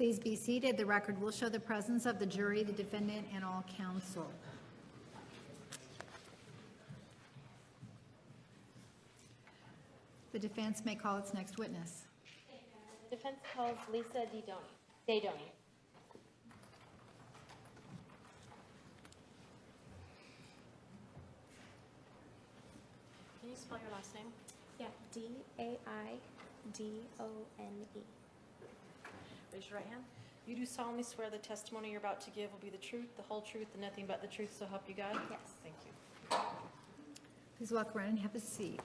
Please be seated. The record will show the presence of the jury, the defendant, and all counsel. The defense may call its next witness. The defense calls Lisa Daydoni. Can you spell your last name? Yeah, D-A-I-D-O-N-E. Raise your right hand. You do solemnly swear the testimony you're about to give will be the truth, the whole truth, and nothing but the truth, so help you God? Yes. Thank you. Please walk around and have a seat.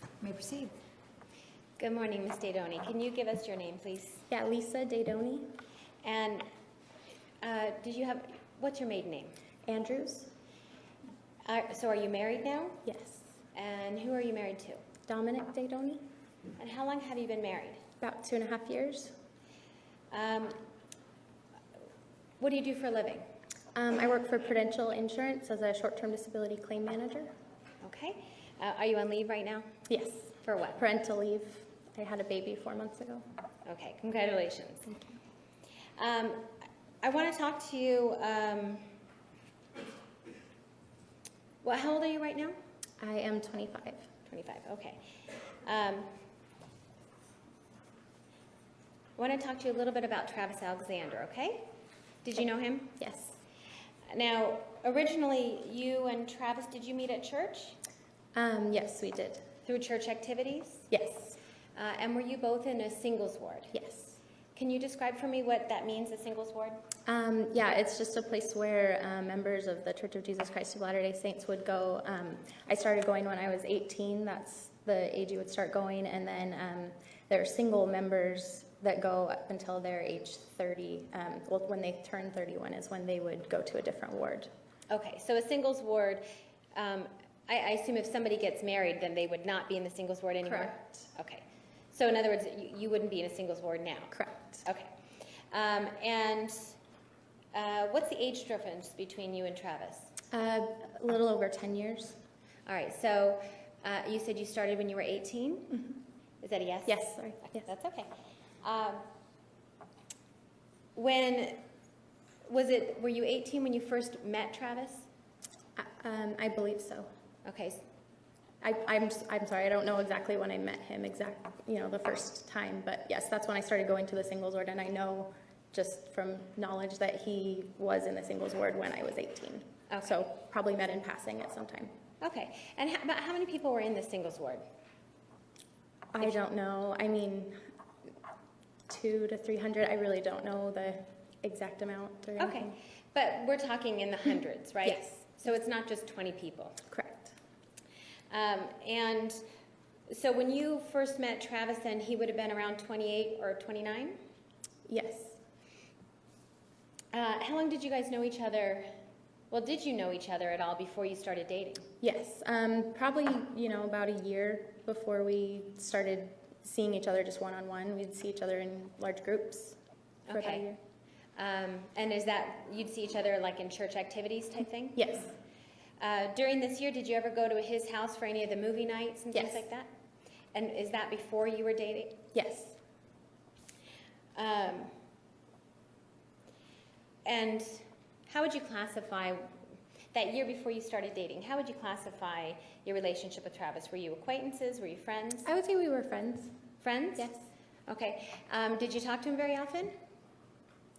You may proceed. Good morning, Ms. Daydoni. Can you give us your name, please? Yeah, Lisa Daydoni. And what's your maiden name? Andrews. So are you married now? Yes. And who are you married to? Dominic Daydoni. And how long have you been married? About 2.5 years. What do you do for a living? I work for Prudential Insurance as a short-term disability claim manager. Okay. Are you on leave right now? Yes. For what? Parental leave. I had a baby 4 months ago. Okay, congratulations. Thank you. I want to talk to you, how old are you right now? I am 25. 25, okay. I want to talk to you a little bit about Travis Alexander, okay? Did you know him? Yes. Now, originally, you and Travis, did you meet at church? Yes, we did. Through church activities? Yes. And were you both in a singles ward? Yes. Can you describe for me what that means, a singles ward? Yeah, it's just a place where members of the Church of Jesus Christ of Latter-day Saints would go. I started going when I was 18. That's the age you would start going. And then there are single members that go up until their age 30. Well, when they turn 31 is when they would go to a different ward. Okay, so a singles ward, I assume if somebody gets married, then they would not be in the singles ward anymore? Correct. Okay. So in other words, you wouldn't be in a singles ward now? Correct. Okay. What's the age difference between you and Travis? A little over 10 years. All right, so you said you started when you were 18? Mm-hmm. Is that a yes? Yes, sorry. Yes. That's okay. Were you 18 when you first met Travis? I believe so. Okay. I'm sorry, I don't know exactly when I met him, the first time, but yes, that's when I started going to the singles ward, and I know just from knowledge that he was in the singles ward when I was 18. Okay. So probably met in passing at some time. Okay. And about how many people were in the singles ward? I don't know. I mean, 200 to 300. I really don't know the exact amount or anything. Okay. But we're talking in the hundreds, right? Yes. So it's not just 20 people. Correct. And so when you first met Travis, then he would have been around 28 or 29? Yes. How long did you guys know each other? Well, did you know each other at all before you started dating? Yes. Probably, about a year before we started seeing each other just one-on-one. We'd see each other in large groups for about a year. And is that, you'd see each other like in church activities type thing? Yes. During this year, did you ever go to his house for any of the movie nights and things like that? And is that before you were dating? Yes. And how would you classify, that year before you started dating, how would you classify your relationship with Travis? Were you acquaintances? Were you friends? I would say we were friends. Friends? Yes. Okay. Did you talk to him very often?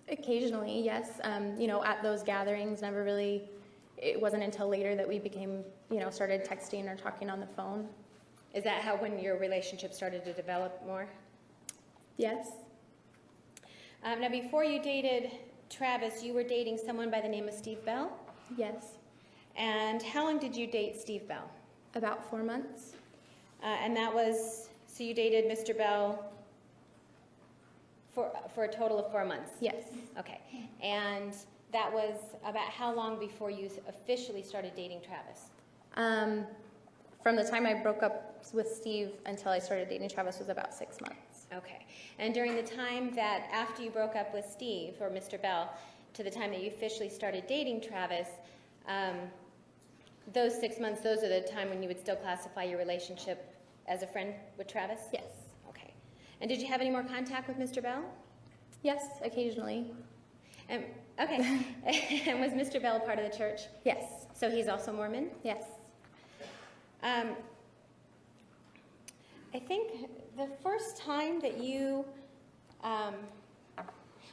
Occasionally, yes. At those gatherings, never really, it wasn't until later that we became, started texting or talking on the phone. Is that how, when your relationship started to develop more? Yes. Now, before you dated Travis, you were dating someone by the name of Steve Bell? Yes. And how long did you date Steve Bell? About 4 months. And that was, so you dated Mr. Bell for a total of 4 months? Yes. Okay. And that was about how long before you officially started dating Travis? From the time I broke up with Steve until I started dating Travis was about 6 months. Okay. And during the time that after you broke up with Steve, or Mr. Bell, to the time that you officially started dating Travis, those 6 months, those are the time when you would still classify your relationship as a friend with Travis? Yes. Okay. And did you have any more contact with Mr. Bell? Yes, occasionally. Okay. And was Mr. Bell part of the church? Yes. So he's also Mormon? Yes. I think the first time that you, well,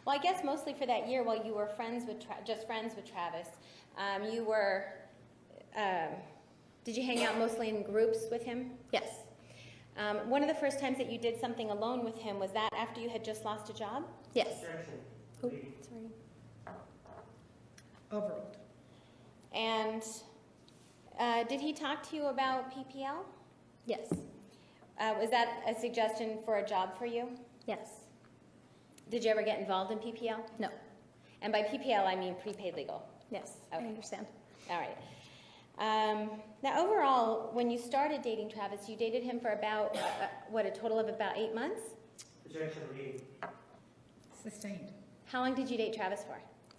I guess mostly for that year while you were friends with just friends with Travis, you were, did you hang out mostly in groups with him? Yes. One of the first times that you did something alone with him, was that after you had just lost a job? Yes. Oh, sorry. Overruled. And did he talk to you about PPL? Yes. Was that a suggestion for a job for you? Yes. Did you ever get involved in PPL? No. And by PPL, I mean prepaid legal. Yes. Okay. I understand. All right. Now, overall, when you started dating Travis, you dated him for about, a total of about 8 months? Sustained. How long did you date Travis for?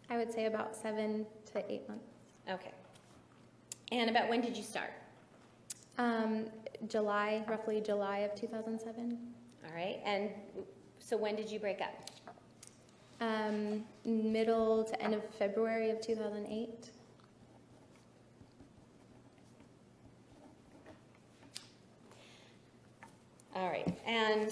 I would say about 7 to 8 months. Okay. And about when did you start? Roughly July of 2007. All right. And so when did you break up? Middle to end of February of 2008. All right. And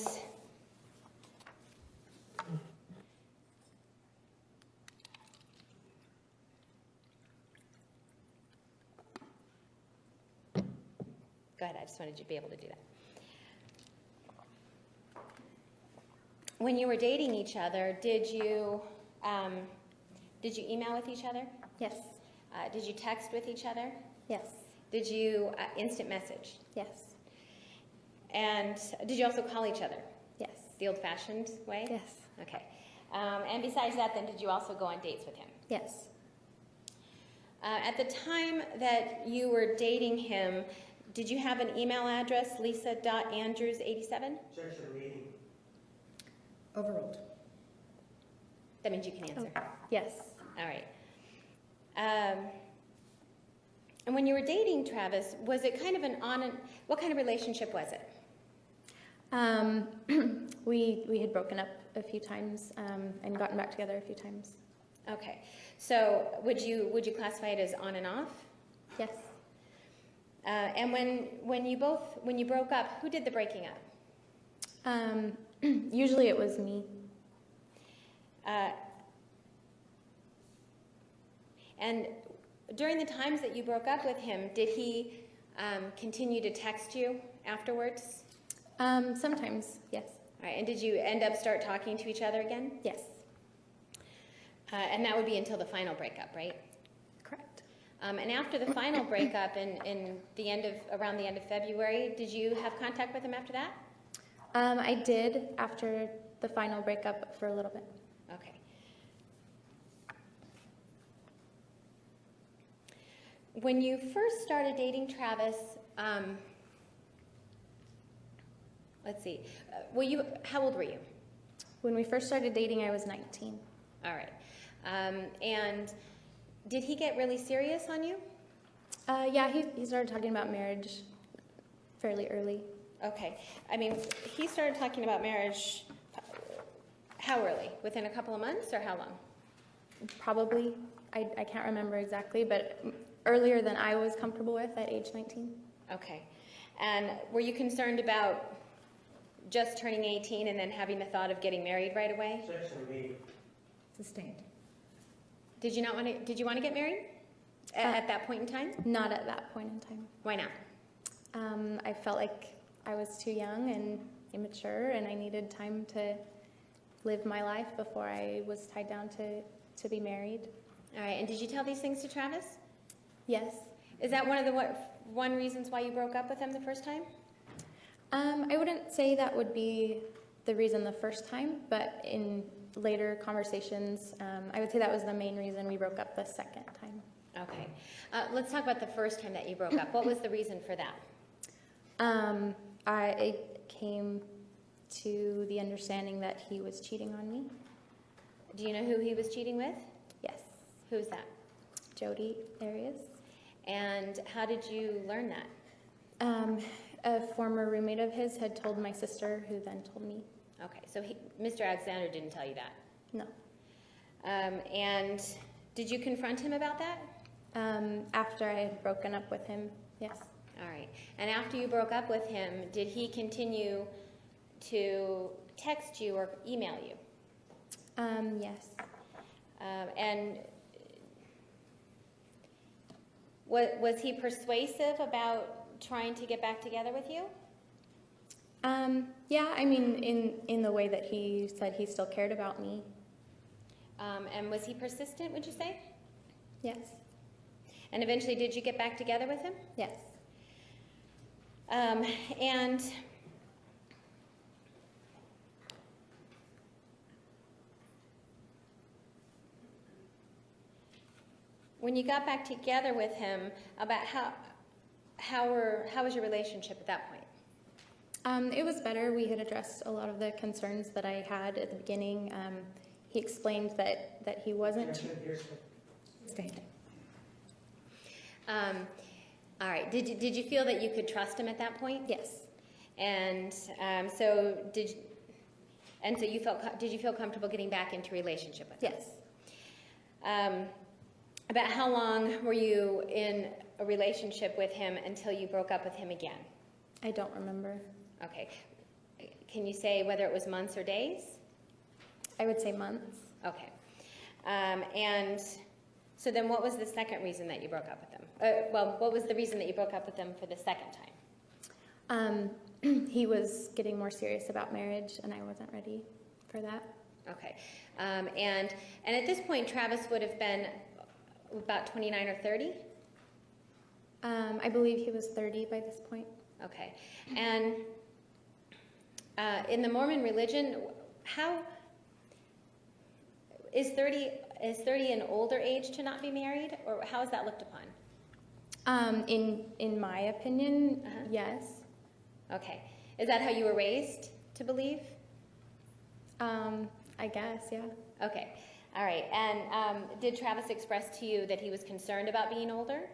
go ahead. I just wanted you to be able to do that. When you were dating each other, did you email with each other? Yes. Did you text with each other? Yes. Did you instant message? Yes. And did you also call each other? Yes. The old-fashioned way? Yes. Okay. And besides that, then, did you also go on dates with him? Yes. At the time that you were dating him, did you have an email address, lisa.andrews87? Overruled. That means you can answer. Oh, yes. All right. And when you were dating Travis, was it kind of what kind of relationship was it? We had broken up a few times and gotten back together a few times. Okay. So would you classify it as on and off? Yes. And when you broke up, who did the breaking up? Usually it was me. And during the times that you broke up with him, did he continue to text you afterwards? Sometimes, yes. All right. And did you end up start talking to each other again? Yes. And that would be until the final breakup, right? Correct. And after the final breakup around the end of February, did you have contact with him after that? I did after the final breakup for a little bit. Okay. When you first started dating Travis, let's see, how old were you? When we first started dating, I was 19. All right. And did he get really serious on you? Yeah, he started talking about marriage fairly early. Okay. I mean, he started talking about marriage how early? Within a couple of months or how long? Probably. I can't remember exactly, but earlier than I was comfortable with at age 19. Okay. And were you concerned about just turning 18 and then having the thought of getting married right away? Sustained. Did you want to get married at that point in time? Not at that point in time. Why not? I felt like I was too young and immature, and I needed time to live my life before I was tied down to be married. All right. And did you tell these things to Travis? Yes. Is that one of the one reasons why you broke up with him the first time? I wouldn't say that would be the reason the first time, but in later conversations, I would say that was the main reason we broke up the second time. Okay. Let's talk about the first time that you broke up. What was the reason for that? I came to the understanding that he was cheating on me. Do you know who he was cheating with? Yes. Who's that? Jodi Arias. And how did you learn that? A former roommate of his had told my sister, who then told me. Okay, so Mr. Alexander didn't tell you that? No. And did you confront him about that? After I had broken up with him, yes. All right. And after you broke up with him, did he continue to text you or email you? Yes. And was he persuasive about trying to get back together with you? Yeah, I mean, in the way that he said he still cared about me. And was he persistent, would you say? Yes. And eventually, did you get back together with him? Yes. And when you got back together with him, about how was your relationship at that point? It was better. We had addressed a lot of the concerns that I had at the beginning. He explained that he wasn't. Stay. All right. Did you feel that you could trust him at that point? Yes. And so did you feel comfortable getting back into a relationship with him? Yes. About how long were you in a relationship with him until you broke up with him again? I don't remember. Okay. Can you say whether it was months or days? I would say months. Okay. And so then what was the second reason that you broke up with him? What was the reason that you broke up with him for the second time? He was getting more serious about marriage, and I wasn't ready for that. Okay. And at this point, Travis would have been about 29 or 30? I believe he was 30 by this point. Okay. And in the Mormon religion, how is 30 an older age to not be married, or how is that looked upon? In my opinion, Uh-huh. yes. Okay. Is that how you were raised to believe? I guess, yeah. Okay. All right. And did Travis express to you that he was concerned about being older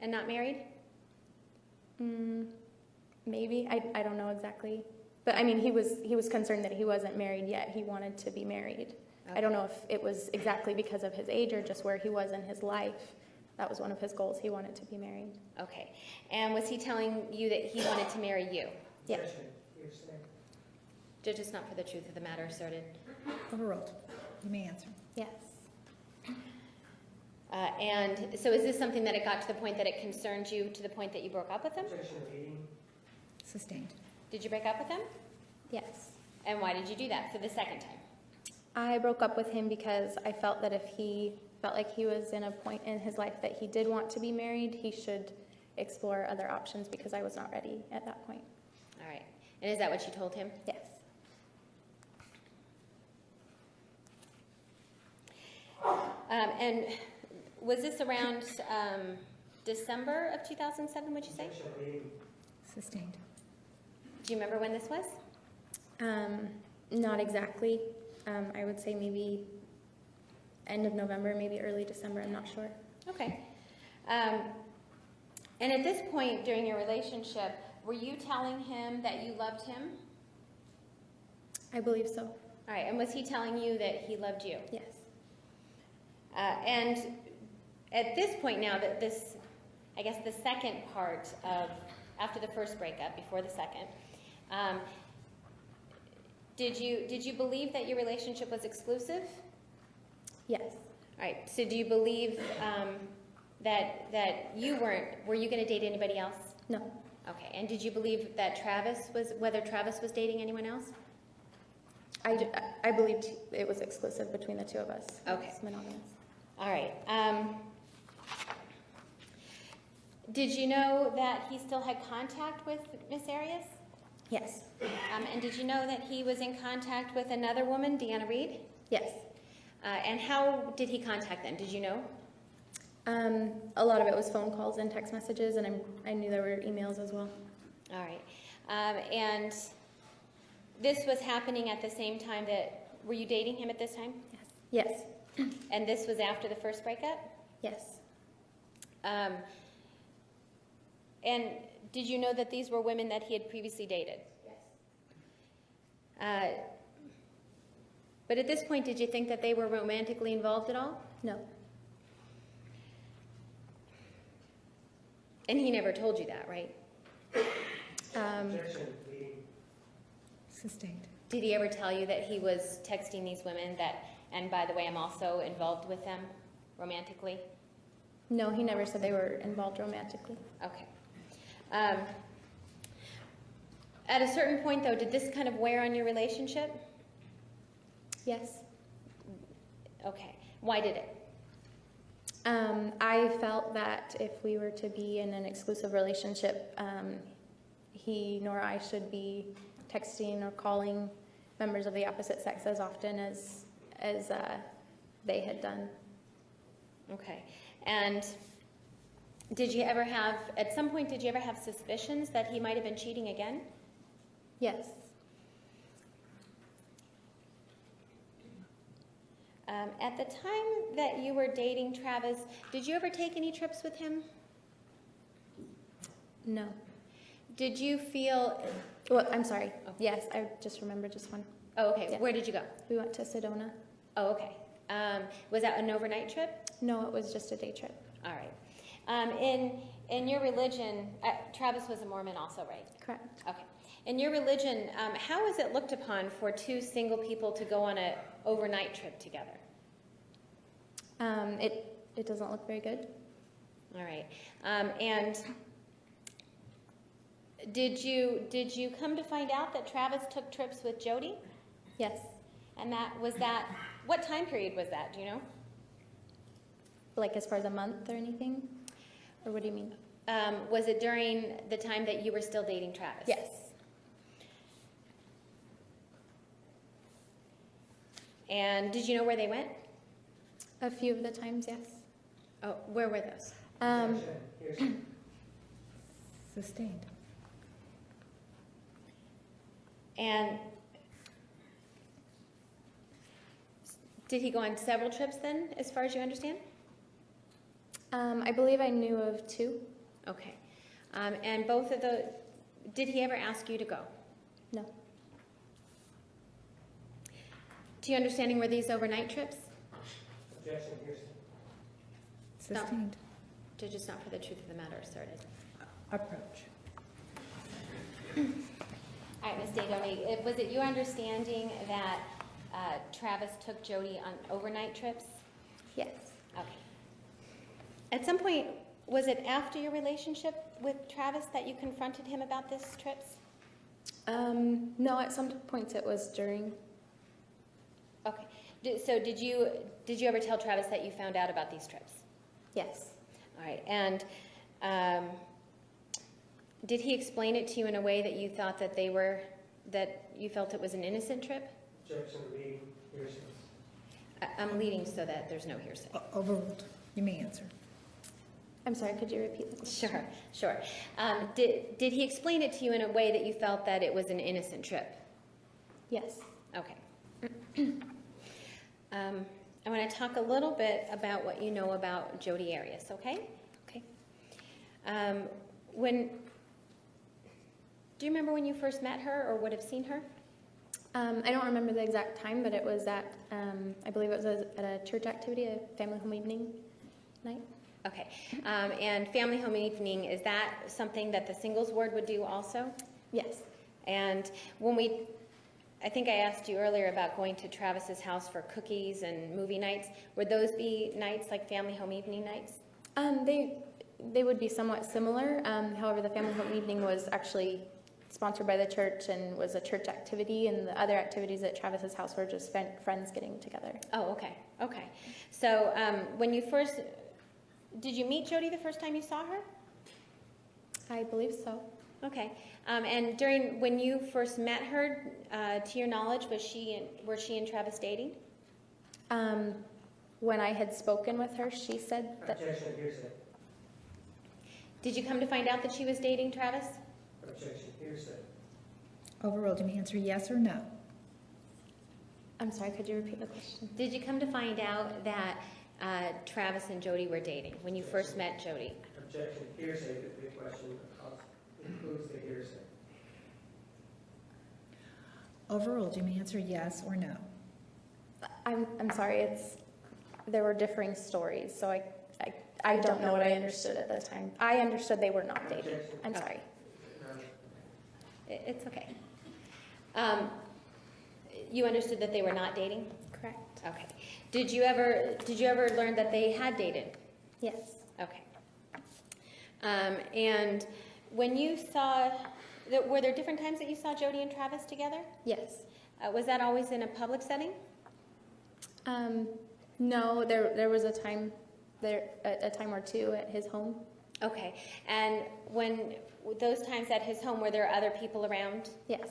and not married? Maybe. I don't know exactly. But I mean, he was concerned that he wasn't married yet. He wanted to be married. Okay. I don't know if it was exactly because of his age or just where he was in his life. That was one of his goals. He wanted to be married. Okay. And was he telling you that he wanted to marry you? Yes. Judge, it's not for the truth of the matter asserted. Overruled. You may answer. Yes. And so is this something that it got to the point that it concerned you to the point that you broke up with him? Sustained. Did you break up with him? Yes. And why did you do that for the second time? I broke up with him because I felt that if he felt like he was in a point in his life that he did want to be married, he should explore other options because I was not ready at that point. All right. And is that what you told him? Yes. And was this around December of 2007, would you say? Sustained. Do you remember when this was? Not exactly. I would say maybe end of November, maybe early December. I'm not sure. Okay. And at this point during your relationship, were you telling him that you loved him? I believe so. All right. And was he telling you that he loved you? Yes. And at this point now, that this, I guess the second part of, after the first breakup, before the second, did you believe that your relationship was exclusive? Yes. All right. So do you believe that you were you going to date anybody else? No. Okay. And did you believe that whether Travis was dating anyone else? I believed it was exclusive between the two of us. Okay. It's monogamous. All right. Did you know that he still had contact with Miss Arias? Yes. And did you know that he was in contact with another woman, Deanna Reed? Yes. And how did he contact them? Did you know? A lot of it was phone calls and text messages, and I knew there were emails as well. All right. And this was happening at the same time that, were you dating him at this time? Yes. And this was after the first breakup? Yes. And did you know that these were women that he had previously dated? Yes. But at this point, did you think that they were romantically involved at all? No. And he never told you that, right? Sustained. Did he ever tell you that he was texting these women that, and by the way, I'm also involved with them romantically? No, he never said they were involved romantically. Okay. At a certain point, though, did this kind of wear on your relationship? Yes. Okay. Why did it? I felt that if we were to be in an exclusive relationship, he nor I should be texting or calling members of the opposite sex as often as they had done. Okay. And did you ever have, at some point, did you ever have suspicions that he might have been cheating again? Yes. At the time that you were dating Travis, did you ever take any trips with him? No. Did you feel, Well, I'm sorry. Yes, I just remembered just one. oh, okay. Yeah. Where did you go? We went to Sedona. Oh, okay. Was that an overnight trip? No, it was just a day trip. All right. In your religion, Travis was a Mormon also, right? Correct. Okay. In your religion, how is it looked upon for two single people to go on an overnight trip together? It doesn't look very good. All right. And did you come to find out that Travis took trips with Jodi? Yes. And what time period was that? Do you know? Like as far as a month or anything? Or what do you mean? Was it during the time that you were still dating Travis? Yes. And did you know where they went? A few of the times, yes. Oh, where were those? Sustained. And did he go on several trips then, as far as you understand? I believe I knew of two. Okay. And did he ever ask you to go? No. To your understanding, were these overnight trips? Objection, hearsay. Sustained. Judge, it's not for the truth of the matter asserted. Approach. All right, Ms. Daydoni, was it your understanding that Travis took Jodi on overnight trips? Yes. Okay. At some point, was it after your relationship with Travis that you confronted him about these trips? No, at some points it was during. Okay. So did you ever tell Travis that you found out about these trips? Yes. All right. And did he explain it to you in a way that you thought that you felt it was an innocent trip? Objection, leading, hearsay. I'm leading so that there's no hearsay. Overruled. You may answer. I'm sorry, could you repeat the question? Sure. Did he explain it to you in a way that you felt that it was an innocent trip? Yes. Okay. I want to talk a little bit about what you know about Jodi Arias, okay? Okay. Do you remember when you first met her or would have seen her? I don't remember the exact time, but it was at, I believe it was at a church activity, a family home evening night. Okay. And family home evening, is that something that the singles ward would do also? Yes. And I think I asked you earlier about going to Travis's house for cookies and movie nights. Would those be nights like family home evening nights? They would be somewhat similar. However, the family home evening was actually sponsored by the church and was a church activity, and the other activities at Travis's house were just friends getting together. Oh, okay. Okay. So did you meet Jodi the first time you saw her? I believe so. Okay. And when you first met her, to your knowledge, were she and Travis dating? When I had spoken with her, she said that. Objection, hearsay. Did you come to find out that she was dating Travis? Objection, hearsay. Overruled. You may answer yes or no. I'm sorry, could you repeat the question? Did you come to find out that Travis and Jodi were dating when you first met Jodi? Objection, hearsay, the question includes the hearsay. Overruled. You may answer yes or no. I'm sorry, there were differing stories, so I don't know what I understood at the time. I understood they were not dating. I'm sorry. It's okay. You understood that they were not dating? Correct. Okay. Did you ever learn that they had dated? Yes. Okay. And when you saw, were there different times that you saw Jodi and Travis together? Yes. Was that always in a public setting? No, there was a time or two at his home. Okay. And when those times at his home, were there other people around? Yes.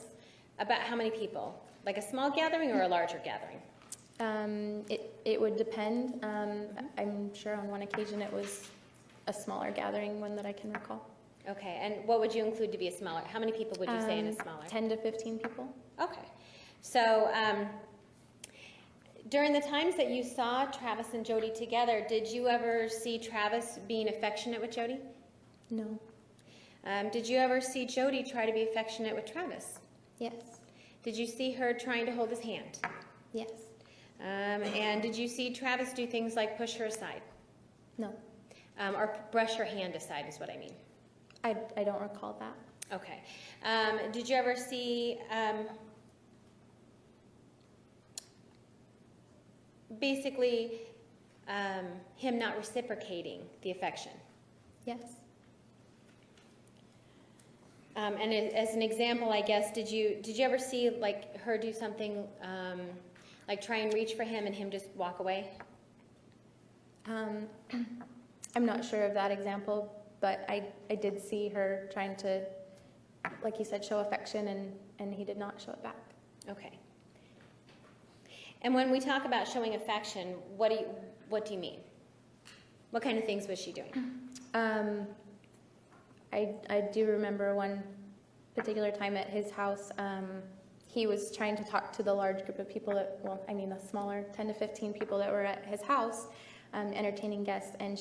About how many people? Like a small gathering or a larger gathering? It would depend. I'm sure on one occasion it was a smaller gathering, one that I can recall. Okay. And what would you include to be a smaller? How many people would you say in a smaller? 10 to 15 people. Okay. So during the times that you saw Travis and Jodi together, did you ever see Travis being affectionate with Jodi? No. Did you ever see Jodi try to be affectionate with Travis? Yes. Did you see her trying to hold his hand? Yes. And did you see Travis do things like push her aside? No. Or brush her hand aside is what I mean. I don't recall that. Okay. Did you ever see basically him not reciprocating the affection? Yes. And as an example, I guess, did you ever see like her do something like try and reach for him and him just walk away? I'm not sure of that example, but I did see her trying to, like you said, show affection, and he did not show it back. Okay. And when we talk about showing affection, what do you mean? What kind of things was she doing? I do remember one particular time at his house, he was trying to talk to the large group of people the smaller 10 to 15 people that were at his house, entertaining guests, and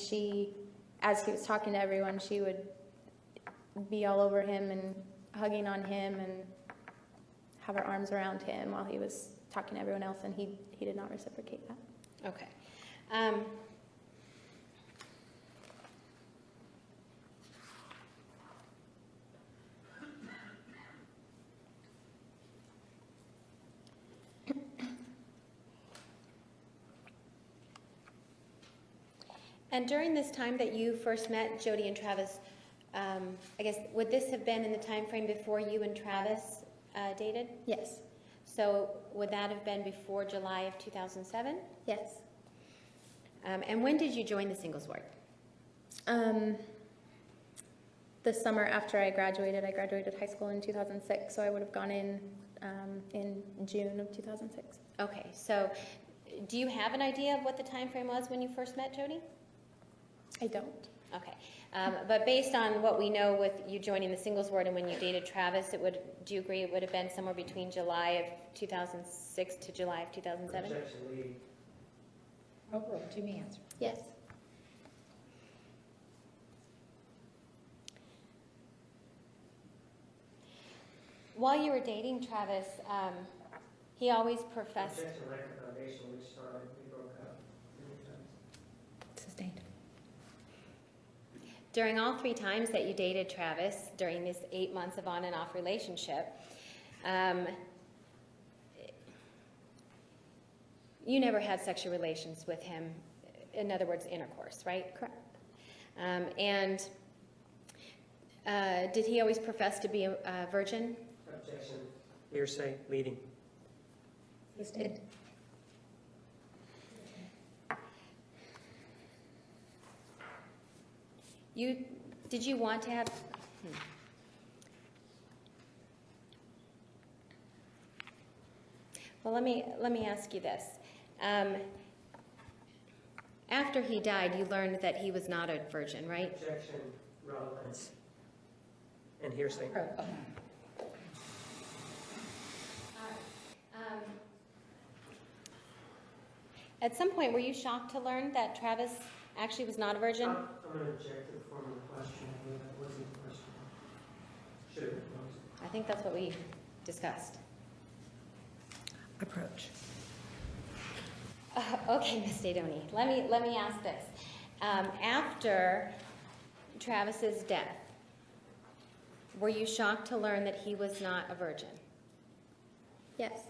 as he was talking to everyone, she would be all over him and hugging on him and have her arms around him while he was talking to everyone else, and he did not reciprocate that. Okay. And during this time that you first met Jodi and Travis, I guess, would this have been in the time frame before you and Travis dated? Yes. So would that have been before July of 2007? Yes. And when did you join the Singles Ward? The summer after I graduated high school in 2006, so I would have gone in June of 2006. Okay, so do you have an idea of what the time frame was when you first met Jodi? I don't. Okay, but based on what we know with you joining the Singles Ward and when you dated Travis, do you agree it would have been somewhere between July of 2006 to July of 2007? Objection, lead. Oh, to me answer. Yes. While you were dating Travis, he always professed... Objection, lack of foundation, which started, we broke up. Sustained. During all 3 times that you dated Travis, during this 8 months of on and off relationship, you never had sexual relations with him, in other words, intercourse, right? Correct. And did he always profess to be a virgin? Objection, hearsay, leading. Sustained. Did you want to have... Well, let me ask you this. After he died, you learned that he was not a virgin, right? Objection, relevance, and hearsay. At some point, were you shocked to learn that Travis actually was not a virgin? I'm going to object to the form of the question. I believe that wasn't the question. Should have been closed. I think that's what we discussed. Approach. Okay, Ms. Dadoni, let me ask this. After Travis's death, were you shocked to learn that he was not a virgin? Yes.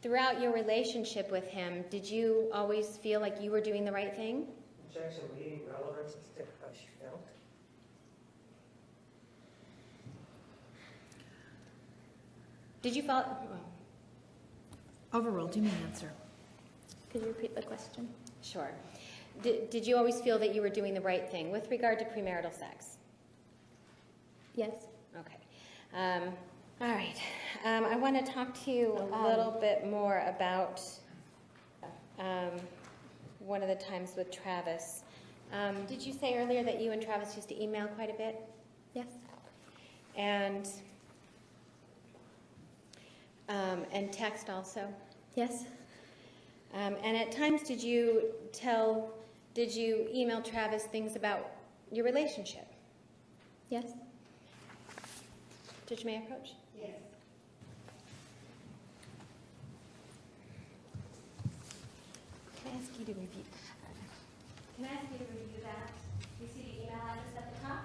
Throughout your relationship with him, did you always feel like you were doing the right thing? Objection leading relevance is typically she felt. Did you feel? Overruled, you may answer. Could you repeat the question? Sure. Did you always feel that you were doing the right thing with regard to premarital sex? Yes. Okay. All right. I want to talk to you a little bit more about one of the times with Travis. Did you say earlier that you and Travis used to email quite a bit? Yes. And text also? Yes. And at times did you email Travis things about your relationship? Yes. Judge, may I approach? Yes. Can I ask you to review? Can I ask you to review that? You see the email address at the top?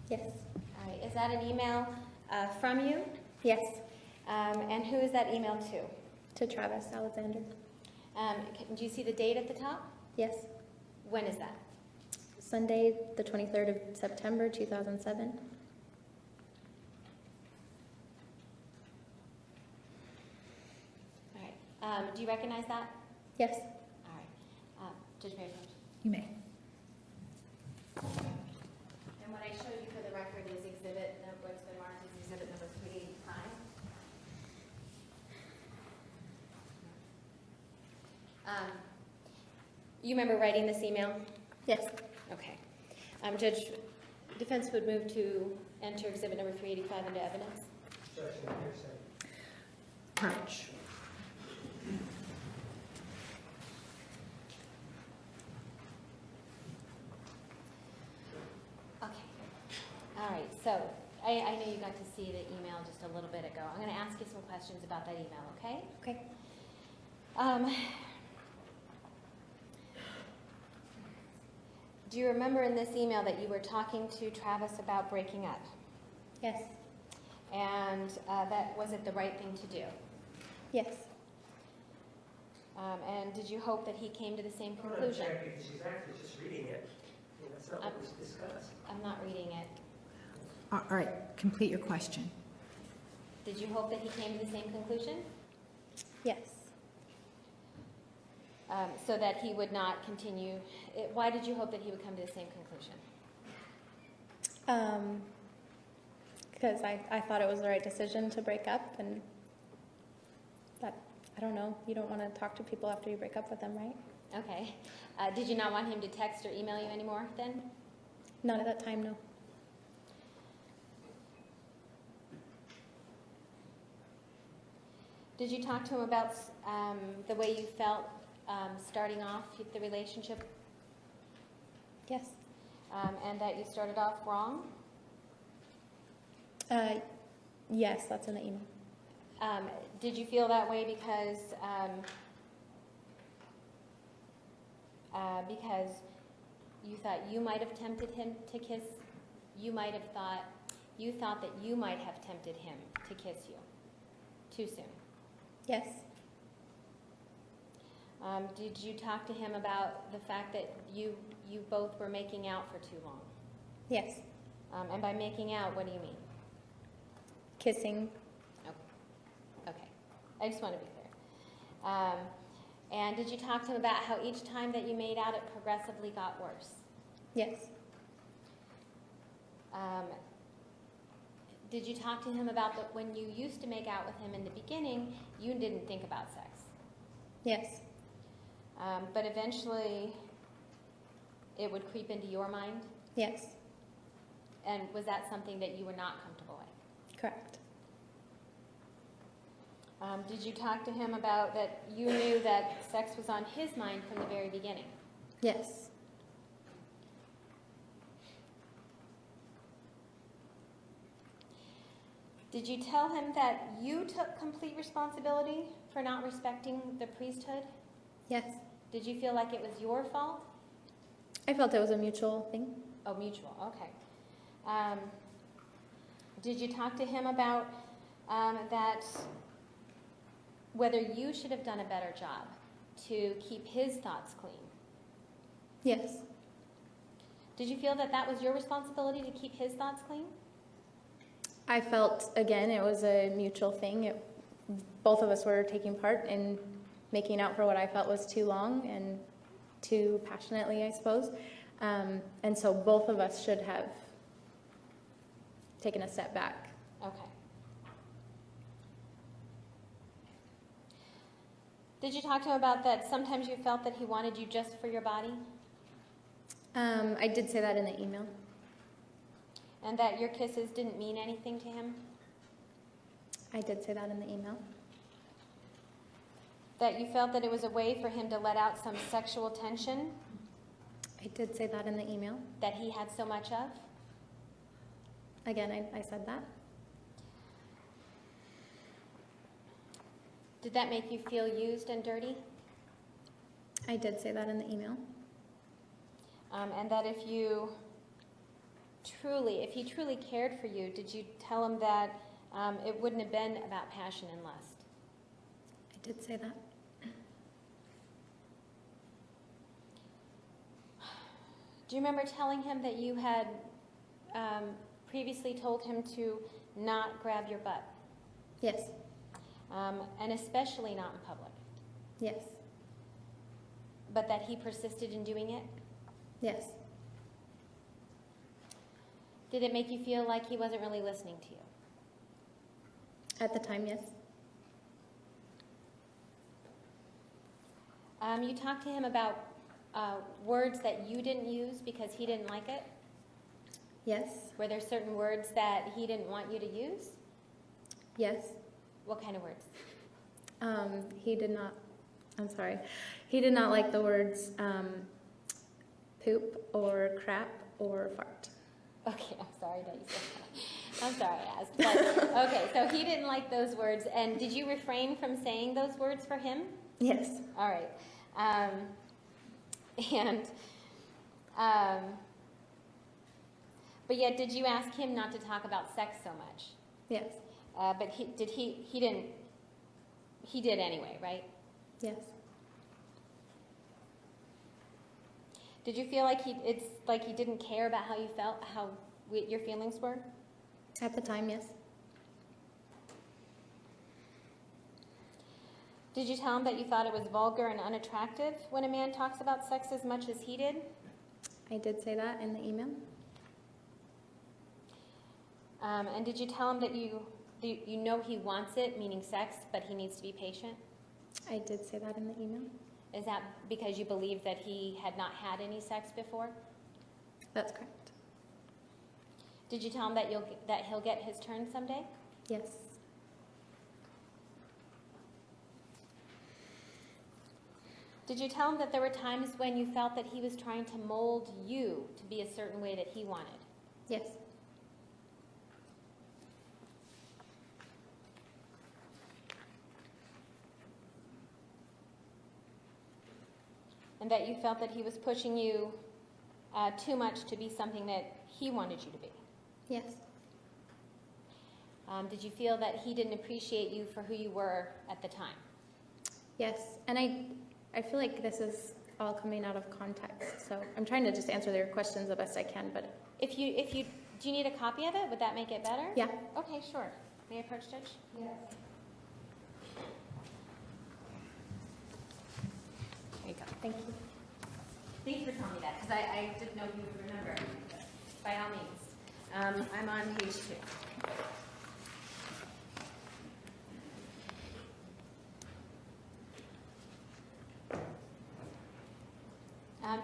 Yes. All right. Is that an email from you? Yes. And who is that email to? To Travis Alexander. Do you see the date at the top? Yes. When is that? Sunday, the 23rd of September, 2007. All right. Do you recognize that? Yes. All right. Judge Mary Poach. You may. And what I showed you for the record is exhibit, what's been marked as exhibit number 385. You remember writing this email? Yes. Okay. Judge, defense would move to enter exhibit number 385 into evidence. Objection hearsay. Perch. Okay. All right. So I know you got to see the email just a little bit ago. I'm going to ask you some questions about that email, okay? Okay. Do you remember in this email that you were talking to Travis about breaking up? Yes. And that was it the right thing to do? Yes. And did you hope that he came to the same I'm going to conclusion? object because she's actually just reading it. And that's not what was discussed. I'm not reading it. All right, complete your question. Did you hope that he came to the same conclusion? Yes. So that he would not continue. Why did you hope that he would come to the same conclusion? Because I thought it was the right decision to break up, and that, I don't know, you don't want to talk to people after you break up with them, right? Okay. Did you not want him to text or email you anymore then? Not at that time, no. Did you talk to him about the way you felt starting off the relationship, Yes. and that you started off wrong? Yes, that's in the email. Did you feel that way because you thought you might have tempted him to kiss? You thought that you might have tempted him to kiss you too soon. Yes. Did you talk to him about the fact that you both were making out for too long? Yes. And by making out, what do you mean? Kissing. Okay. I just want to be clear. And did you talk to him about how each time that you made out, it progressively got worse? Yes. Did you talk to him about that when you used to make out with him in the beginning, you didn't think about sex? Yes. But eventually, it would creep into your mind? Yes. And was that something that you were not comfortable with? Correct. Did you talk to him about that you knew that sex was on his mind from the very beginning? Yes. Did you tell him that you took complete responsibility for not respecting the priesthood? Yes. Did you feel like it was your fault? I felt it was a mutual thing. Oh, mutual, okay. Did you talk to him about that, whether you should have done a better job to keep his thoughts clean? Yes. Did you feel that that was your responsibility to keep his thoughts clean? I felt, again, it was a mutual thing. Both of us were taking part in making out for what I felt was too long and too passionately, I suppose. And so both of us should have taken a step back. Okay. Did you talk to him about that sometimes you felt that he wanted you just for your body? I did say that in the email. And that your kisses didn't mean anything to him? I did say that in the email. That you felt that it was a way for him to let out some sexual tension I did say that in the email. that he had so much of? Again, I said that. Did that make you feel used and dirty? I did say that in the email. And that if he truly cared for you, did you tell him that it wouldn't have been about passion and lust? I did say that. Do you remember telling him that you had previously told him to not grab your butt? Yes. And especially not in public, Yes. but that he persisted in doing it? Yes. Did it make you feel like he wasn't really listening to you? At the time, yes. You talked to him about words that you didn't use because he didn't like it? Yes. Were there certain words that he didn't want you to use? Yes. What kind of words? He did not, he did not like the words poop or crap or fart. Okay, I'm sorry that you said that. I'm sorry I asked. But, okay, so he didn't like those words. And did you refrain from saying those words for him? Yes. All right. But yet, did you ask him not to talk about sex so much? Yes. But he didn't. He did anyway, right? Yes. Did you feel like it's like he didn't care about how you felt, how your feelings were? At the time, yes. Did you tell him that you thought it was vulgar and unattractive when a man talks about sex as much as he did? I did say that in the email. And did you tell him that you know he wants it, meaning sex, but he needs to be patient? I did say that in the email. Is that because you believe that he had not had any sex before? That's correct. Did you tell him that he'll get his turn someday? Yes. Did you tell him that there were times when you felt that he was trying to mold you to be a certain way that he wanted? Yes. And that you felt that he was pushing you too much to be something that he wanted you to be? Yes. Did you feel that he didn't appreciate you for who you were at the time? Yes. And I feel like this is all coming out of context, so I'm trying to just answer their questions the best I can, but... Do you need a copy of it? Would that make it better? Yeah. Okay, sure. May I approach, Judge? Yes. There you go. Thank you. Thanks for telling me that, because I didn't know if you would remember. But by all means. I'm on page 2.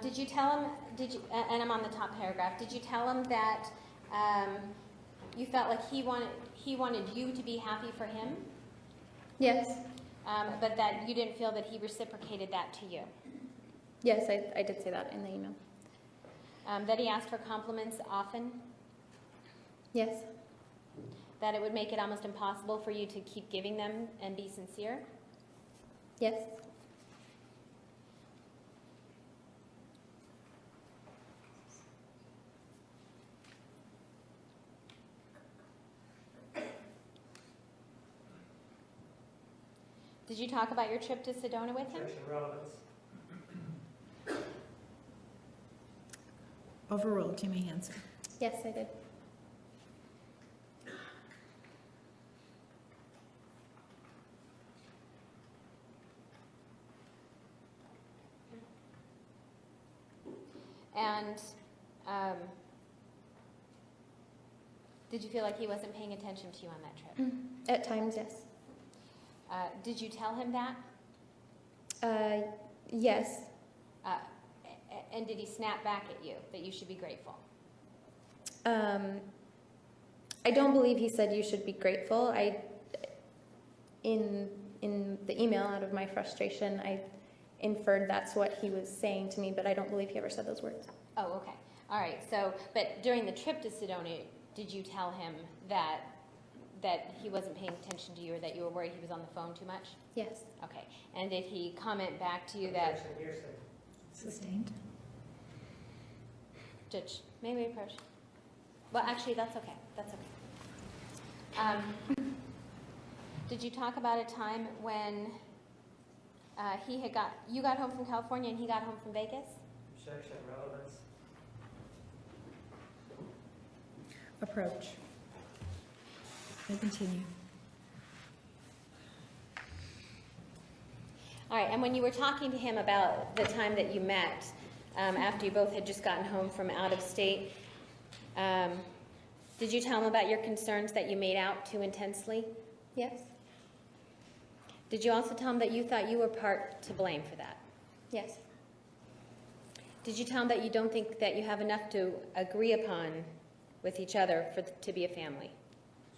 Did you tell him, and I'm on the top paragraph, did you tell him that you felt like he wanted you to be happy for him, Yes. but that you didn't feel that he reciprocated that to you? Yes, I did say that in the email. That he asked for compliments often? Yes. that it would make it almost impossible for you to keep giving them and be sincere? Yes. Did you talk about your trip to Sedona with him? Objection, relevance. Overruled, Jimmy Hansen. Yes, I did. And did you feel like he wasn't paying attention to you on that trip? At times, yes. Did you tell him that? Yes. And did he snap back at you that you should be grateful? I don't believe he said you should be grateful. In the email, out of my frustration, I inferred that's what he was saying to me, but I don't believe he ever said those words. Oh, okay. All right. So, but during the trip to Sedona, did you tell him that he wasn't paying attention to you, or that you were worried he was on the phone too much? Yes. Okay. And did he comment back to you that, Objection, hearsay. Sustained. Judge, may we approach? Well, actually, that's okay. That's okay. Did you talk about a time when you got home from California and he got home from Vegas? Objection, relevance. Approach. May continue. All right, and when you were talking to him about the time that you met, after you both had just gotten home from out of state, did you tell him about your concerns that you made out too intensely? Yes. Did you also tell him that you thought you were part to blame for that? Yes. Did you tell him that you don't think that you have enough to agree upon with each other to be a family?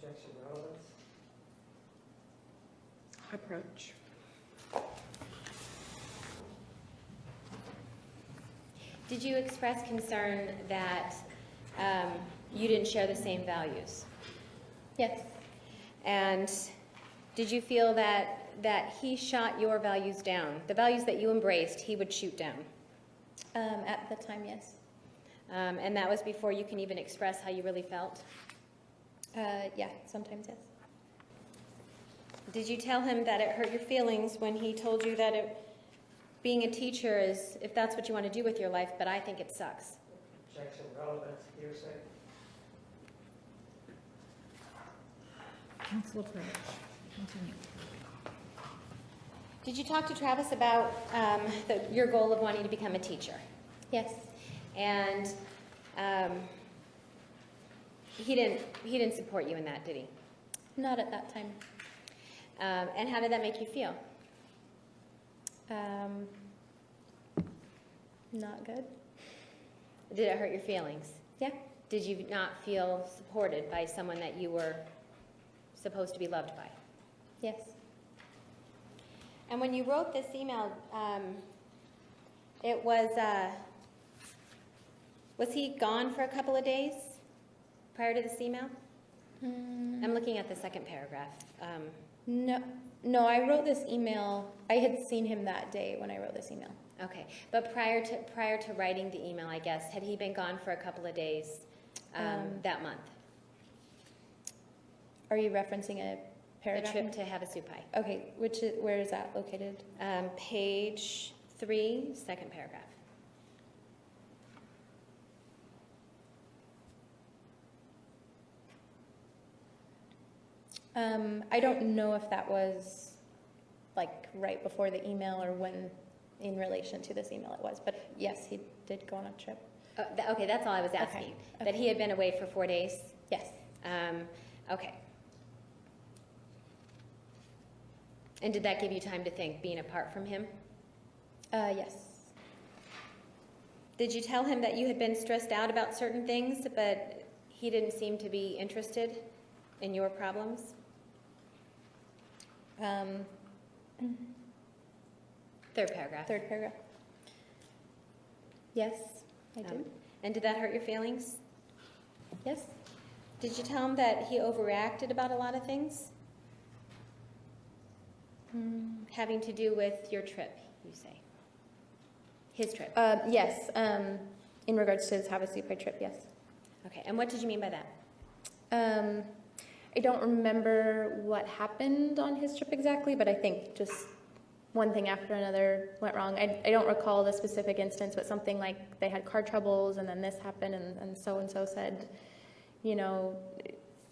Objection, relevance. Approach. Did you express concern that you didn't share the same values? Yes. And did you feel that he shot your values down? The values that you embraced, he would shoot down? At the time, yes. And that was before you can even express how you really felt? Yeah, sometimes, yes. Did you tell him that it hurt your feelings when he told you that being a teacher is, if that's what you want to do with your life, but I think it sucks? Objection, relevance, hearsay. Council approach. Continue. Did you talk to Travis about your goal of wanting to become a teacher? Yes. And he didn't support you in that, did he? Not at that time. And how did that make you feel? Not good. Did it hurt your feelings? Yeah. Did you not feel supported by someone that you were supposed to be loved by? Yes. And when you wrote this email, it was he gone for a couple of days prior to this email? I'm looking at the second paragraph. No, I wrote this email. I had seen him that day when I wrote this email. Okay, but prior to writing the email, I guess, had he been gone for a couple of days that month? Are you referencing a The paragraph? trip to Havasupai. Okay, where is that located? Page 3, second paragraph. I don't know if that was like right before the email or when in relation to this email it was, but yes, he did go on a trip. Okay, that's all I was asking. That he had been away for 4 days? Yes. Okay. And did that give you time to think, being apart from him? Yes. Did you tell him that you had been stressed out about certain things, but he didn't seem to be interested in your problems? Third paragraph. Third paragraph. Yes, I did. And did that hurt your feelings? Yes. Did you tell him that he overreacted about a lot of things? Having to do with your trip, you say? His trip? Yes, in regards to his Have a Seat trip, yes. Okay, and what did you mean by that? I don't remember what happened on his trip exactly, but I think just one thing after another went wrong. I don't recall the specific instance, but something like they had car troubles and then this happened and so said, you know,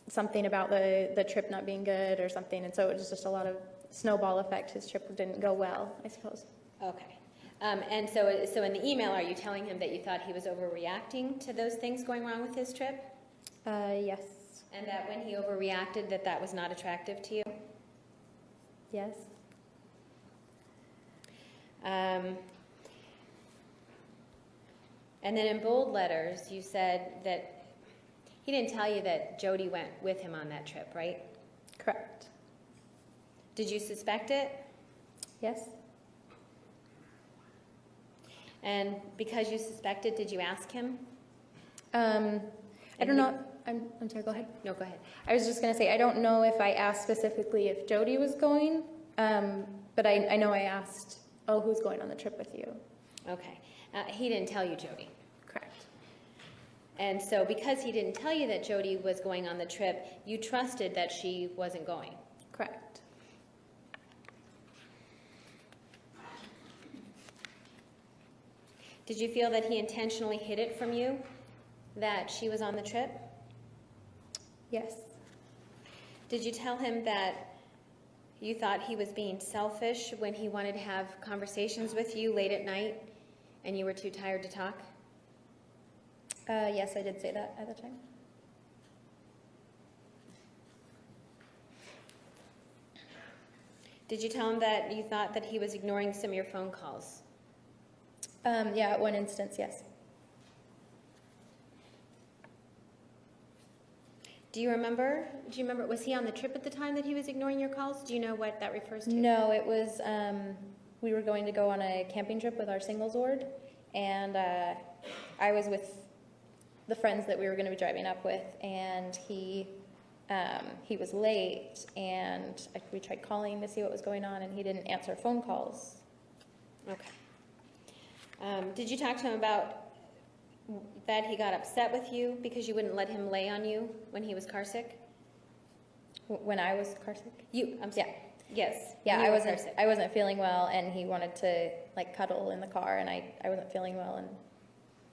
something about the trip not being good or something. And so it was just a lot of snowball effect. His trip didn't go well, I suppose. Okay. And so in the email, are you telling him that you thought he was overreacting to those things going wrong with his trip? Yes. And that when he overreacted, that was not attractive to you? Yes. And then in bold letters, you said that he didn't tell you that Jodi went with him on that trip, right? Correct. Did you suspect it? Yes. And because you suspected, did you ask him? I don't know. I'm sorry, go ahead. No, go ahead. I was just going to say, I don't know if I asked specifically if Jodi was going, but I know I asked, oh, who's going on the trip with you? Okay. He didn't tell you, Jodi. Correct. And so because he didn't tell you that Jodi was going on the trip, you trusted that she wasn't going. Correct. Did you feel that he intentionally hid it from you, that she was on the trip? Yes. Did you tell him that you thought he was being selfish when he wanted to have conversations with you late at night and you were too tired to talk? Yes, I did say that at the time. Did you tell him that you thought that he was ignoring some of your phone calls? Yeah, at one instance, yes. Do you remember, was he on the trip at the time that he was ignoring your calls? Do you know what that refers to? No, it was, we were going to go on a camping trip with our singles ward, and I was with the friends that we were going to be driving up with, and he was late, and we tried calling to see what was going on, and he didn't answer phone calls. Okay. Did you talk to him about that he got upset with you because you wouldn't let him lay on you when he was car sick? When I was car sick? Yeah. Yes. Yeah, when you were car sick. I wasn't feeling well, and he wanted to like cuddle in the car, and I wasn't feeling well, and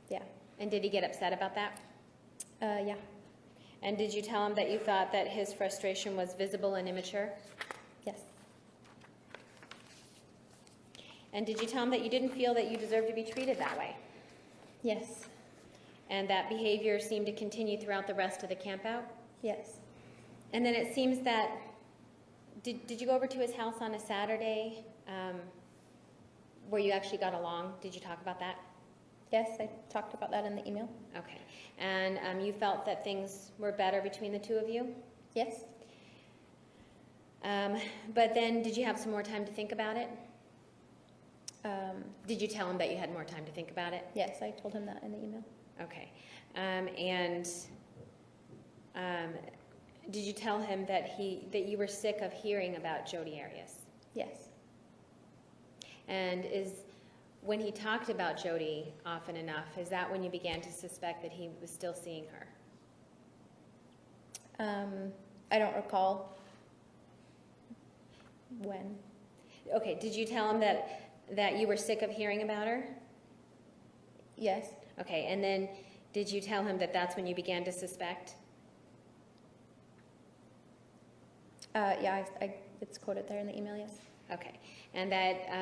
yeah. And did he get upset about that? Yeah. And did you tell him that you thought that his frustration was visible and immature? Yes. And did you tell him that you didn't feel that you deserved to be treated that way? Yes. And that behavior seemed to continue throughout the rest of the campout? Yes. And then it seems that, did you go over to his house on a Saturday where you actually got along? Did you talk about that? Yes, I talked about that in the email. Okay. And you felt that things were better between the two of you? Yes. But then did you have some more time to think about it? Did you tell him that you had more time to think about it? Yes, I told him that in the email. Okay. Did you tell him that you were sick of hearing about Jodi Arias? Yes. And when he talked about Jodi often enough, is that when you began to suspect that he was still seeing her? I don't recall when. Okay, did you tell him that you were sick of hearing about her? Yes. Okay, and then did you tell him that that's when you began to suspect? Yeah, it's quoted there in the email, yes. Okay, and that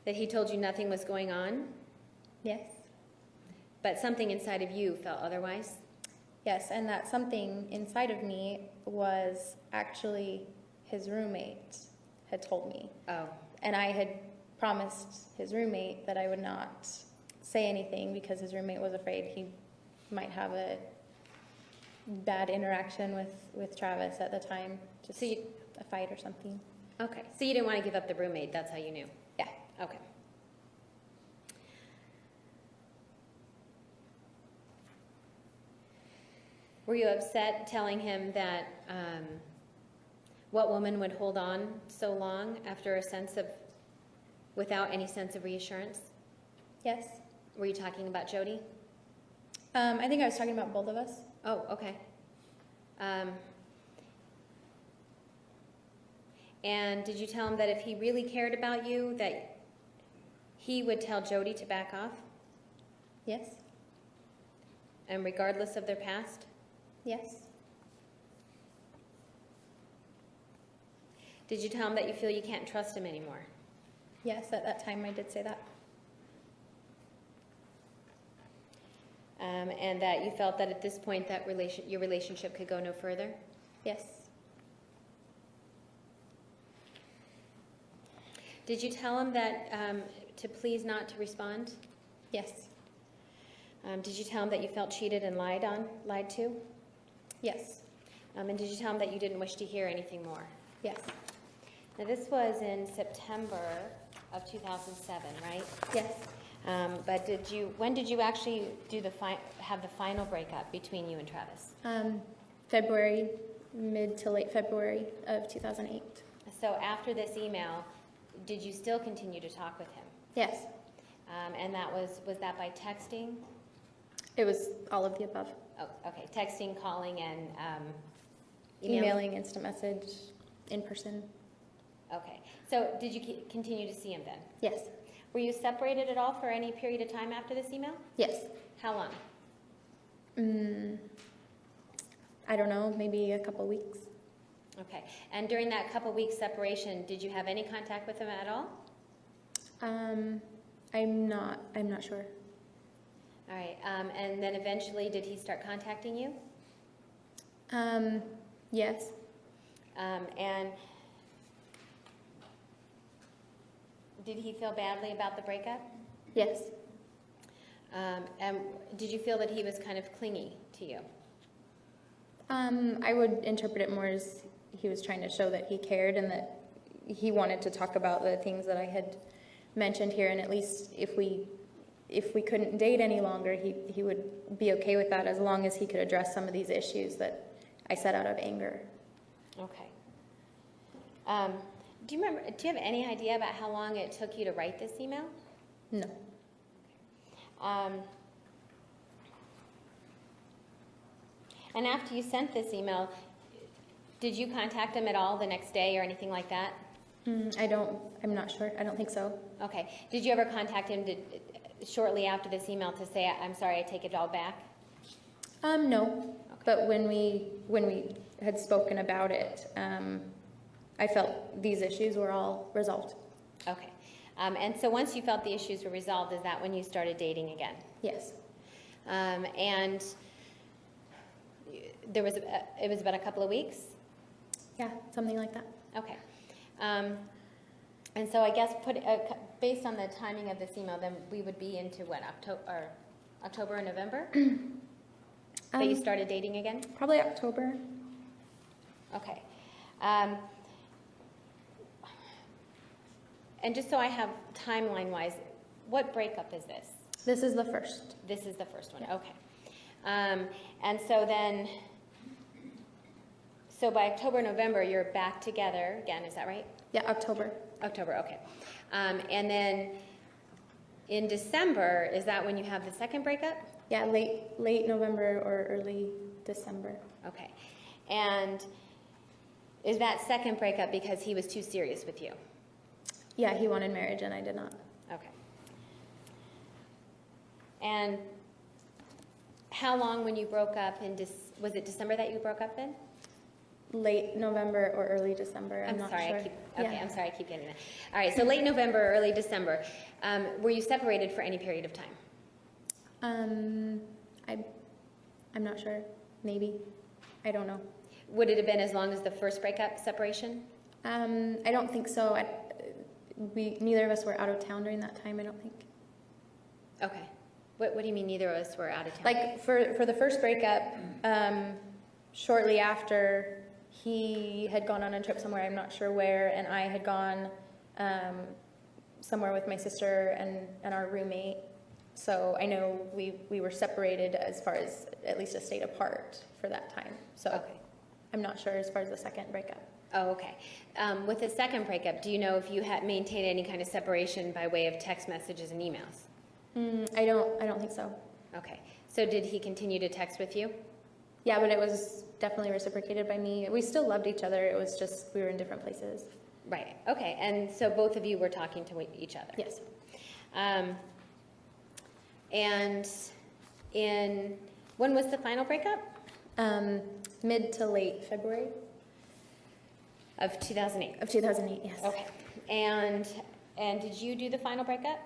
he told you nothing was going on, Yes. but something inside of you felt otherwise? Yes, and that something inside of me was actually his roommate had told me. Oh, And I had promised his roommate that I would not say anything because his roommate was afraid he might have a bad interaction with Travis at the time. Just a fight or something. okay. So you didn't want to give up the roommate, that's how you knew? Yeah. Okay. Were you upset telling him that, what woman would hold on so long after without any sense of reassurance? Yes. Were you talking about Jodi? I think I was talking about both of us. Oh, okay. And did you tell him that if he really cared about you, that he would tell Jodi to back off? Yes. And regardless of their past? Yes. Did you tell him that you feel you can't trust him anymore? Yes, at that time I did say that. And that you felt that at this point that your relationship could go no further? Yes. Did you tell him that to please not to respond? Yes. Did you tell him that you felt cheated and lied to? Yes. And did you tell him that you didn't wish to hear anything more? Yes. Now this was in September of 2007, right? Yes. But when did you actually have the final breakup between you and Travis? February, mid to late February of 2008. So after this email, did you still continue to talk with him? Yes. And that was that by texting? It was all of the above. Oh, okay. Texting, calling, and Emailing, instant message, in person. Okay. So did you continue to see him then? Yes. Were you separated at all for any period of time after this email? Yes. How long? I don't know, maybe a couple weeks. Okay. And during that couple weeks separation, did you have any contact with him at all? I'm not sure. All right. And then eventually, did he start contacting you? Yes. And did he feel badly about the breakup? Yes. And did you feel that he was kind of clingy to you? I would interpret it more as he was trying to show that he cared and that he wanted to talk about the things that I had mentioned here, and at least if we couldn't date any longer, he would be okay with that as long as he could address some of these issues that I said out of anger. Okay. Do you have any idea about how long it took you to write this email? No. And after you sent this email, did you contact him at all the next day or anything like that? I'm not sure. I don't think so. Okay. Did you ever contact him shortly after this email to say, I'm sorry, I take it all back? No. Okay. But when we had spoken about it, I felt these issues were all resolved. Okay. And so once you felt the issues were resolved, is that when you started dating again? Yes. And it was about a couple of weeks? Yeah, something like that. Okay. And so I guess based on the timing of this email, then we would be into what, October or November? That you started dating again? Probably October. Okay. And just so I have timeline-wise, what breakup is this? This is the first. This is the first one, Yeah. okay. And so then, by October, November, you're back together again, is that right? Yeah, October. October, okay. And then in December, is that when you have the second breakup? Yeah, late November or early December. Okay. And is that second breakup because he was too serious with you? Yeah, he wanted marriage and I did not. Okay. And how long when you broke up was it December that you broke up in? Late November or early December. I'm not sorry, sure. I'm sorry, I keep getting that. All right, so late November or early December. Were you separated for any period of time? I'm not sure. Maybe. I don't know. Would it have been as long as the first breakup separation? I don't think so. Neither of us were out of town during that time, I don't think. Okay. What do you mean neither of us were out of town? Like for the first breakup, shortly after, he had gone on a trip somewhere, I'm not sure where, and I had gone somewhere with my sister and our roommate. So I know we were separated as far as at least a state apart for that time. So Okay. I'm not sure as far as the second breakup. Oh, okay. With the second breakup, do you know if you had maintained any kind of separation by way of text messages and emails? I don't think so. Okay. So did he continue to text with you? Yeah, but it was definitely reciprocated by me. We still loved each other. It was just we were in different places. Right. Okay. And so both of you were talking to each other? Yes. And when was the final breakup? Mid to late February Of 2008? of 2008, yes. Okay. And did you do the final breakup?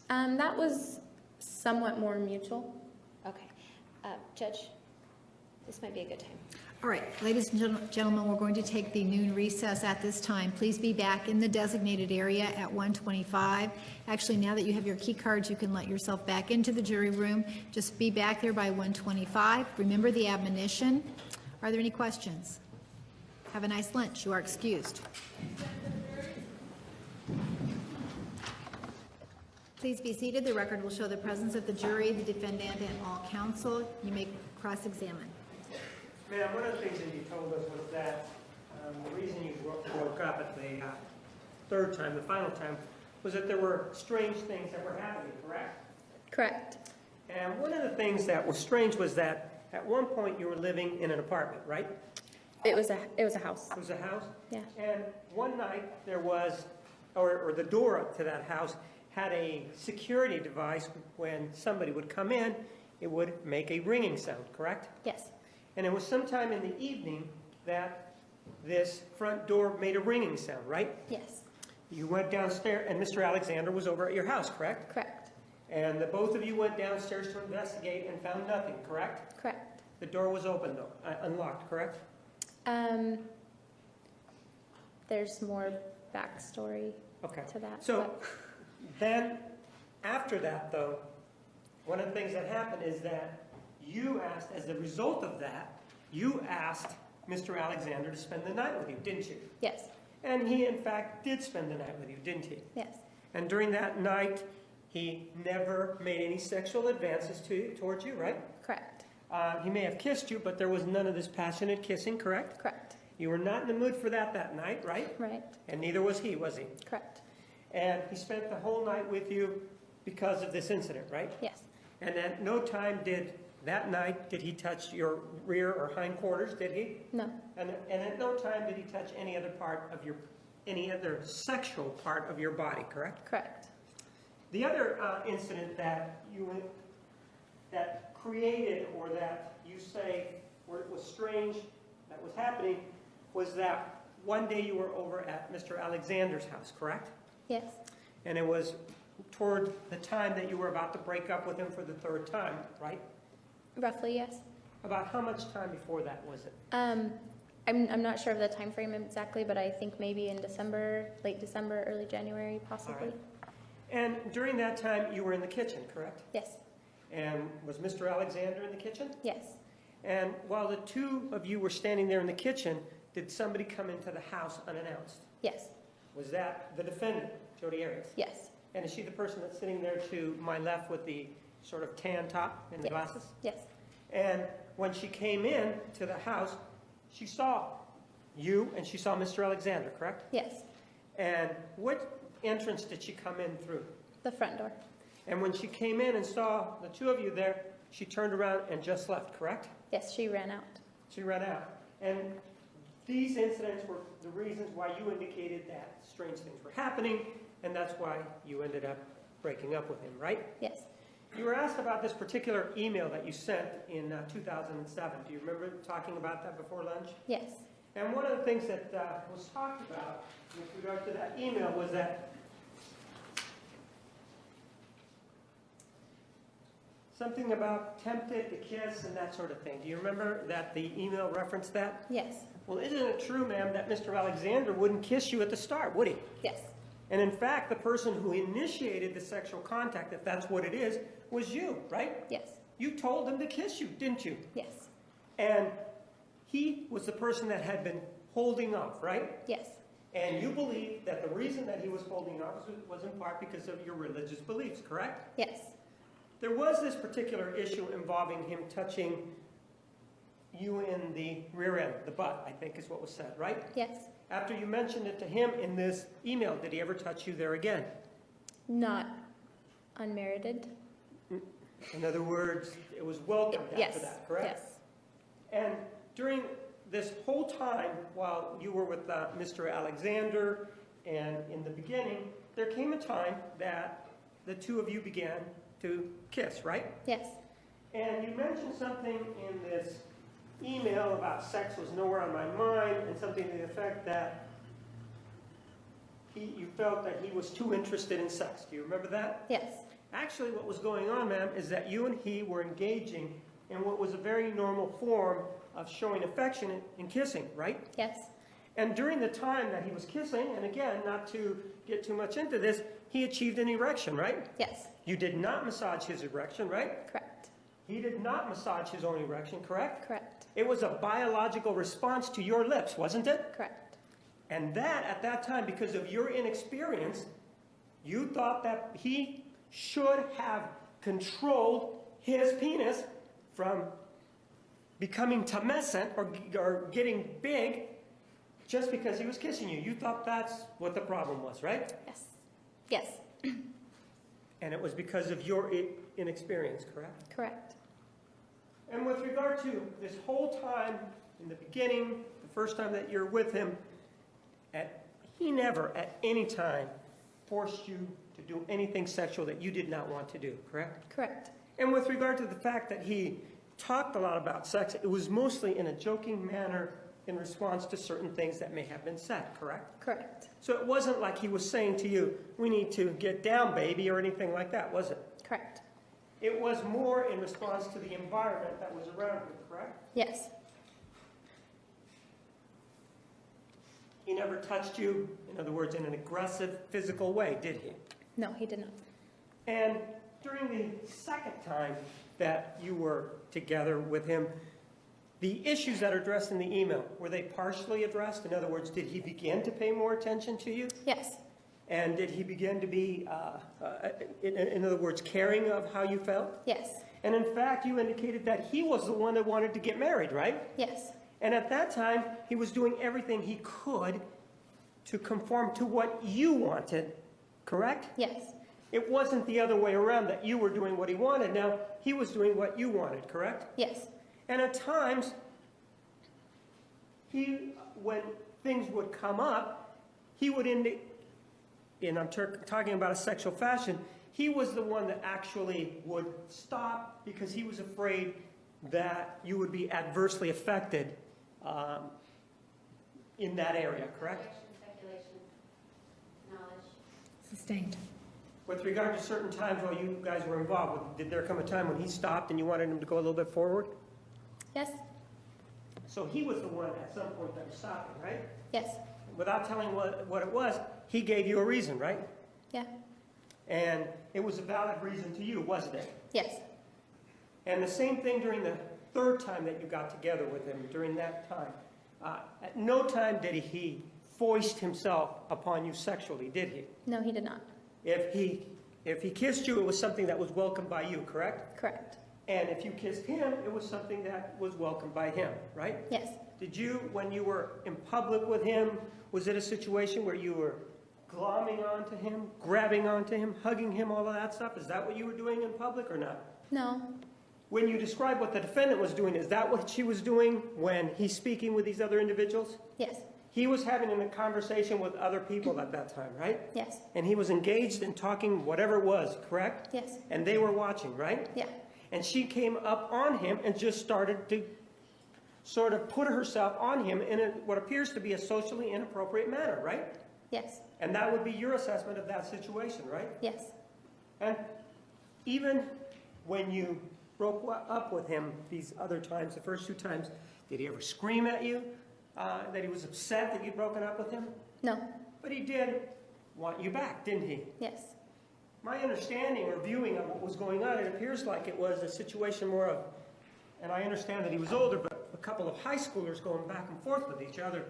That was somewhat more mutual. Okay. Judge, this might be a good time. All right, ladies and gentlemen, we're going to take the noon recess at this time. Please be back in the designated area at 1:25. Actually, now that you have your key cards, you can let yourself back into the jury room. Just be back there by 1:25. Remember the admonition. Are there any questions? Have a nice lunch. You are excused. Please be seated. The record will show the presence of the jury, the defendant, and all counsel. You may cross-examine. Ma'am, one of the things that you told us was that the reason you broke up at the third time, the final time, was that there were strange things that were happening, correct? Correct. And one of the things that was strange was that at one point you were living in an apartment, right? It was a house. It was a house? Yeah. And one night there was, or the door to that house had a security device. When somebody would come in, it would make a ringing sound, correct? Yes. And it was sometime in the evening that this front door made a ringing sound, right? Yes. You went downstairs, and Mr. Alexander was over at your house, correct? Correct. And the both of you went downstairs to investigate and found nothing, correct? Correct. The door was open, though, unlocked, correct? There's more backstory Okay. to that. So but- then, after that, though, one of the things that happened is that you asked, as a result of that, you asked Mr. Alexander to spend the night with you, didn't you? Yes. And he, in fact, did spend the night with you, didn't he? Yes. And during that night, he never made any sexual advances towards you, right? Correct. He may have kissed you, but there was none of this passionate kissing, correct? Correct. You were not in the mood for that night, right? Right. And neither was he? Correct. And he spent the whole night with you because of this incident, right? Yes. And at no time that night did he touch your rear or hindquarters, did he? No. And at no time did he touch any other sexual part of your body, correct? Correct. The other incident that created, or that you say it was strange that was happening, was that one day you were over at Mr. Alexander's house, correct? Yes. And it was toward the time that you were about to break up with him for the third time, right? Roughly, yes. About how much time before that was it? I'm not sure of the time frame exactly, but I think maybe in December, late December, early January, possibly. All right. And during that time, you were in the kitchen, correct? Yes. And was Mr. Alexander in the kitchen? Yes. And while the two of you were standing there in the kitchen, did somebody come into the house unannounced? Yes. Was that the defendant, Jodi Arias? Yes. And is she the person that's sitting there to my left with the sort of tan top and the Yes. glasses? Yes. And when she came in to the house, she saw you and she saw Mr. Alexander, correct? Yes. And what entrance did she come in through? The front door. And when she came in and saw the two of you there, she turned around and just left, correct? Yes, she ran out. She ran out. And these incidents were the reasons why you indicated that strange things were happening, and that's why you ended up breaking up with him, right? Yes. You were asked about this particular email that you sent in 2007. Do you remember talking about that before lunch? Yes. And one of the things that was talked about with regard to that email was that something about tempted to kiss and that sort of thing. Do you remember that the email referenced that? Yes. Well, isn't it true, ma'am, that Mr. Alexander wouldn't kiss you at the start, would he? Yes. And in fact, the person who initiated the sexual contact, if that's what it is, was you, right? Yes. You told him to kiss you, didn't you? Yes. And he was the person that had been holding off, right? Yes. And you believe that the reason that he was holding off was in part because of your religious beliefs, correct? Yes. there was this particular issue involving him touching you in the rear end, the butt, I think is what was said, right? Yes. After you mentioned it to him in this email, did he ever touch you there again? Not unmerited. In other words, it was welcomed Yes. after that, correct? Yes. And during this whole time, while you were with Mr. Alexander, and in the beginning, there came a time that the two of you began to kiss, right? Yes. And you mentioned something in this email about sex was nowhere on my mind, and something to the effect that you felt that he was too interested in sex. Do you remember that? Yes. Actually, what was going on, ma'am, is that you and he were engaging in what was a very normal form of showing affection and kissing, right? Yes. And during the time that he was kissing, and again, not to get too much into this, he achieved an erection, right? Yes. You did not massage his erection, right? Correct. He did not massage his own erection, correct? Correct. It was a biological response to your lips, wasn't it? Correct. And that, at that time, because of your inexperience, you thought that he should have controlled his penis from becoming tumescent or getting big just because he was kissing you. You thought that's what the problem was, right? Yes. Yes. And it was because of your inexperience, correct? Correct. And with regard to this whole time, in the beginning, the first time that you're with him, he never at any time forced you to do anything sexual that you did not want to do, correct? Correct. And with regard to the fact that he talked a lot about sex, it was mostly in a joking manner in response to certain things that may have been said, correct? Correct. So it wasn't like he was saying to you, we need to get down, baby, or anything like that, was it? Correct. It was more in response to the environment that was around you, correct? Yes. He never touched you, in other words, in an aggressive physical way, did he? No, he did not. And during the second time that you were together with him, the issues that are addressed in the email, were they partially addressed? In other words, did he begin to pay more attention to you? Yes. And did he begin to be, in other words, caring of how you felt? Yes. And in fact, you indicated that he was the one that wanted to get married, right? Yes. And at that time, he was doing everything he could to conform to what you wanted, correct? Yes. It wasn't the other way around, that you were doing what he wanted. Now, he was doing what you wanted, correct? Yes. And at times, when things would come up, he would and I'm talking about a sexual fashion, he was the one that actually would stop because he was afraid that you would be adversely affected in that area, correct? Speculation, knowledge. Sustained. With regard to certain times while you guys were involved, did there come a time when he stopped and you wanted him to go a little bit forward? Yes. So he was the one at some point that was stopping, right? Yes. Without telling what it was, he gave you a reason, right? Yeah. And it was a valid reason to you, wasn't it? Yes. And the same thing during the third time that you got together with him, during that time. At no time did he foist himself upon you sexually, did he? No, he did not. If he kissed you, it was something that was welcomed by you, correct? Correct. And if you kissed him, it was something that was welcomed by him, right? Yes. Did you, when you were in public with him, was it a situation where you were glomming onto him, grabbing onto him, hugging him, all of that stuff? Is that what you were doing in public or not? No. When you describe what the defendant was doing, is that what she was doing when he's speaking with these other individuals? Yes. He was having a conversation with other people at that time, right? Yes. And he was engaged in talking whatever it was, correct? Yes. And they were watching, right? Yeah. And she came up on him and just started to sort of put herself on him in what appears to be a socially inappropriate manner, right? Yes. And that would be your assessment of that situation, right? Yes. And even when you broke up with him these other times, the first two times, did he ever scream at you that he was upset that you'd broken up with him? No. But he did want you back, didn't he? Yes. My understanding or viewing of what was going on, it appears like it was a situation more of, and I understand that he was older, but a couple of high schoolers going back and forth with each other.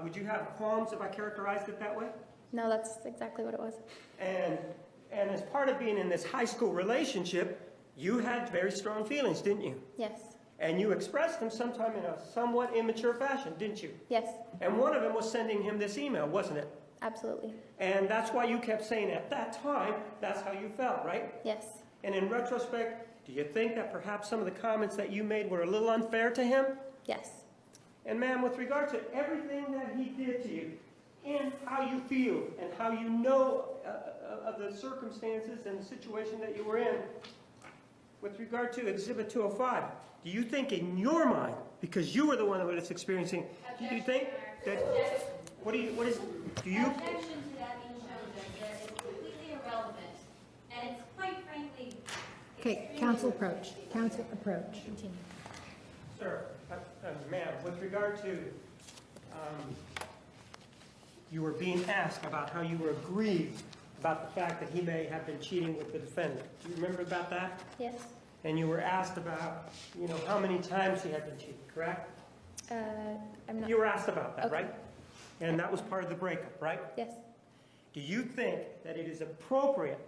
Would you have qualms if I characterized it that way? No, that's exactly what it was. And as part of being in this high school relationship, you had very strong feelings, didn't you? Yes. And you expressed them sometime in a somewhat immature fashion, didn't you? Yes. And one of them was sending him this email, wasn't it? Absolutely. And that's why you kept saying at that time, that's how you felt, right? Yes. And in retrospect, do you think that perhaps some of the comments that you made were a little unfair to him? Yes. And ma'am, with regard to everything that he did to you, and how you feel, and how you know of the circumstances and the situation that you were in, with regard to Exhibit 205, do you think in your mind, because you were the one that was experiencing, do you think that, do you, Objection to that being shown, Judge, that it's completely irrelevant, and it's quite frankly. Okay, council approach. Council approach. Continue. sir, ma'am, with regard to, you were being asked about how you were aggrieved about the fact that he may have been cheating with the defendant. Do you remember about that? Yes. And you were asked about, how many times he had been cheating, correct? I'm not. You were asked about that, Okay. right? And that was part of the breakup, right? Yes. Do you think that it is appropriate,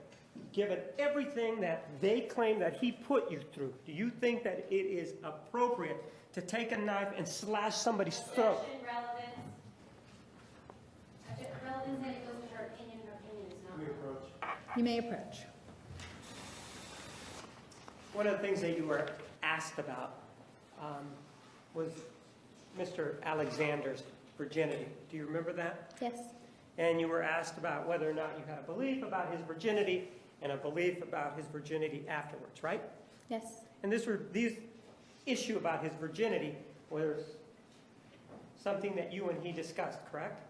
given everything that they claim that he put you through, do you think that it is appropriate to take a knife and slash somebody's throat? Objection, relevance. Relevance, and it goes to her opinion. Her opinion is not. You may approach. One of the things that you were asked about was Mr. Alexander's virginity. Do you remember that? Yes. And you were asked about whether or not you had a belief about his virginity and a belief about his virginity afterwards, right? Yes. And this issue about his virginity was something that you and he discussed, correct?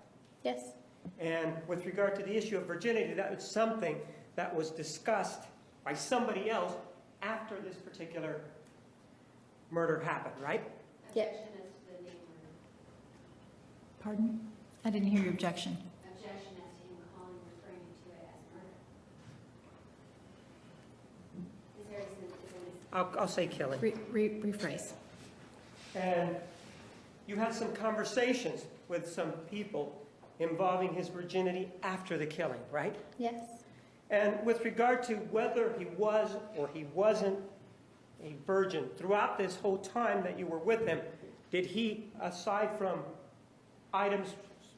Yes. And with regard to the issue of virginity, that was something that was discussed by somebody else after this particular murder happened, right? Yes. Objection as to the name murder. Pardon? I didn't hear your objection. Objection as to him referring to it as murder. Is there any? I'll say killing. Rephrase. And you had some conversations with some people involving his virginity after the killing, right? Yes. And with regard to whether he was or he wasn't a virgin, throughout this whole time that you were with him, did he, aside from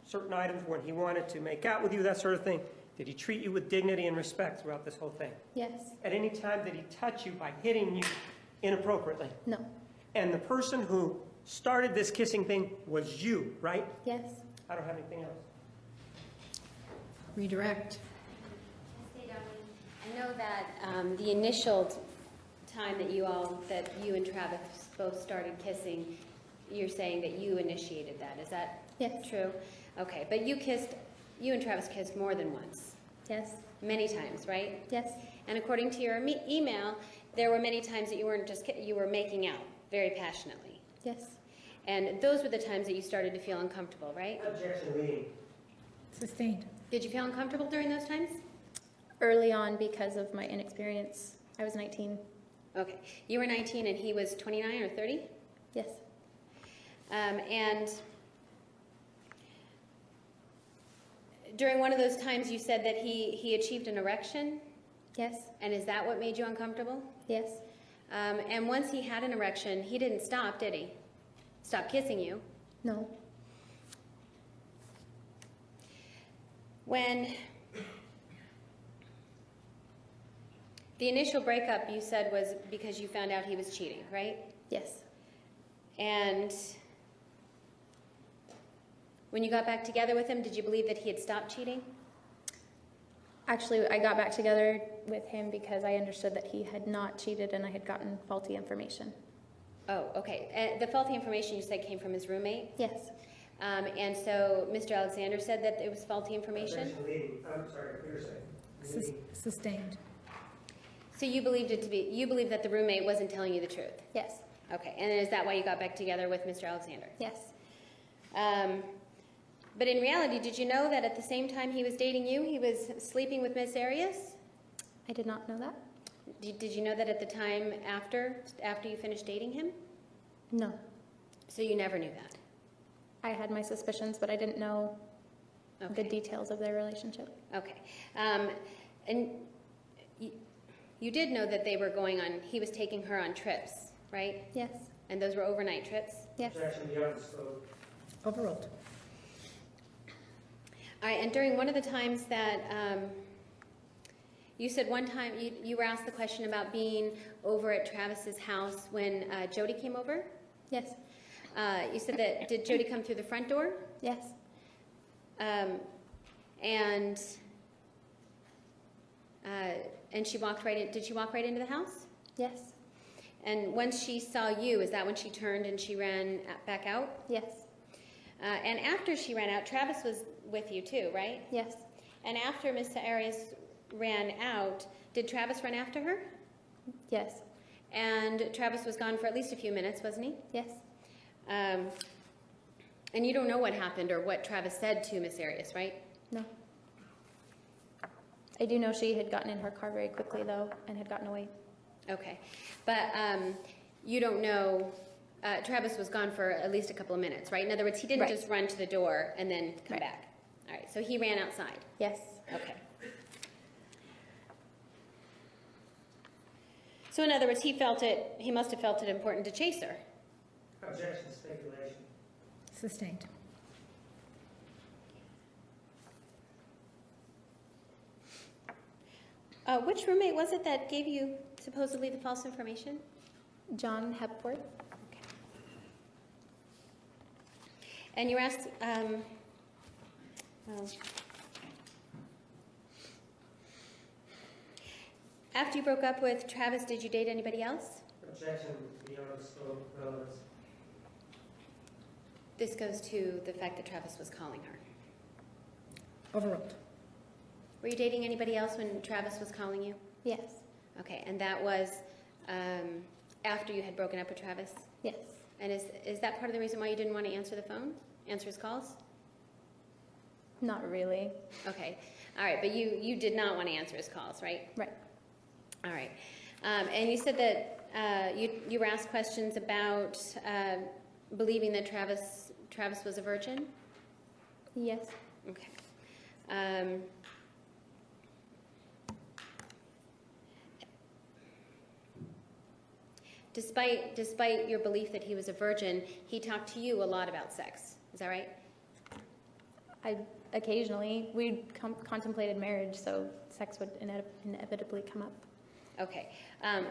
certain items when he wanted to make out with you, that sort of thing, did he treat you with dignity and respect throughout this whole thing? Yes. At any time did he touch you by hitting you inappropriately? No. And the person who started this kissing thing was you, right? Yes. I don't have anything else. Redirect. I know that the initial time that you and Travis both started kissing, you're saying that you initiated that. Is that Yes. true? Okay, but you and Travis kissed more than once. Yes. Many times, right? Yes. And according to your email, there were many times that you weren't just you were making out very passionately. Yes. And those were the times that you started to feel uncomfortable, right? Objection, leading. Sustained. Did you feel uncomfortable during those times? Early on, because of my inexperience, I was 19. Okay. You were 19 and he was 29 or 30? Yes. And during one of those times you said that he achieved an erection? Yes. And is that what made you uncomfortable? Yes. And once he had an erection, he didn't stop, did he? Stop kissing you? No. When the initial breakup you said was because you found out he was cheating, right? Yes. And when you got back together with him, did you believe that he had stopped cheating? Actually, I got back together with him because I understood that he had not cheated and I had gotten faulty information. Oh, okay. The faulty information you said came from his roommate? Yes. And so Mr. Alexander said that it was faulty information? Objection, leading. I'm sorry, you're saying. Leading. Sustained. So you believed that the roommate wasn't telling you the truth? Yes. Okay. And is that why you got back together with Mr. Alexander? Yes. But in reality, did you know that at the same time he was dating you, he was sleeping with Miss Arias? I did not know that. Did you know that at the time after you finished dating him? No. So you never knew that? I had my suspicions, but I didn't know the details of their relationship. Okay. And you did know that they were going on, he was taking her on trips, right? Yes, And those were overnight trips? yes. Objection, the evidence spoke. Overruled. All right, and during one of the times that, you said one time, you were asked the question about being over at Travis's house when Jodi came over? Yes, You said that, did Jodi come through the front door? yes, And she walked right in, did she walk right into the house? yes, And once she saw you, is that when she turned and she ran back out? yes, And after she ran out, Travis was with you too, right? yes, And after Miss Arias ran out, did Travis run after her? yes, And Travis was gone for at least a few minutes, wasn't he? yes. And you don't know what happened or what Travis said to Miss Arias, right? No. I do know she had gotten in her car very quickly, though, and had gotten away. Okay. But you don't know, Travis was gone for at least a couple of minutes, right? In other words, he didn't Right. just run to the door and then come Right. back. All right, so he ran outside. Yes, Okay. So in other words, he must have felt it important to chase her. Objection, speculation. Sustained. Which roommate was it that gave you supposedly the false information? John Hepworth. Okay. And you were asked, well, after you broke up with Travis, did you date anybody else? Objection, the evidence spoke. Relevance. This goes to the fact that Travis was calling her. Overruled. Were you dating anybody else when Travis was calling you? Yes, Okay, and that was after you had broken up with Travis? yes. And is that part of the reason why you didn't want to answer the phone? Answer his calls? Not really. Okay, all right, but you did not want to answer his calls, right? Right. All right. And you said that you were asked questions about believing that Travis was a virgin? Yes, Okay. Despite your belief that he was a virgin, he talked to you a lot about sex. Is that right? we contemplated marriage, so sex would inevitably come up. Okay.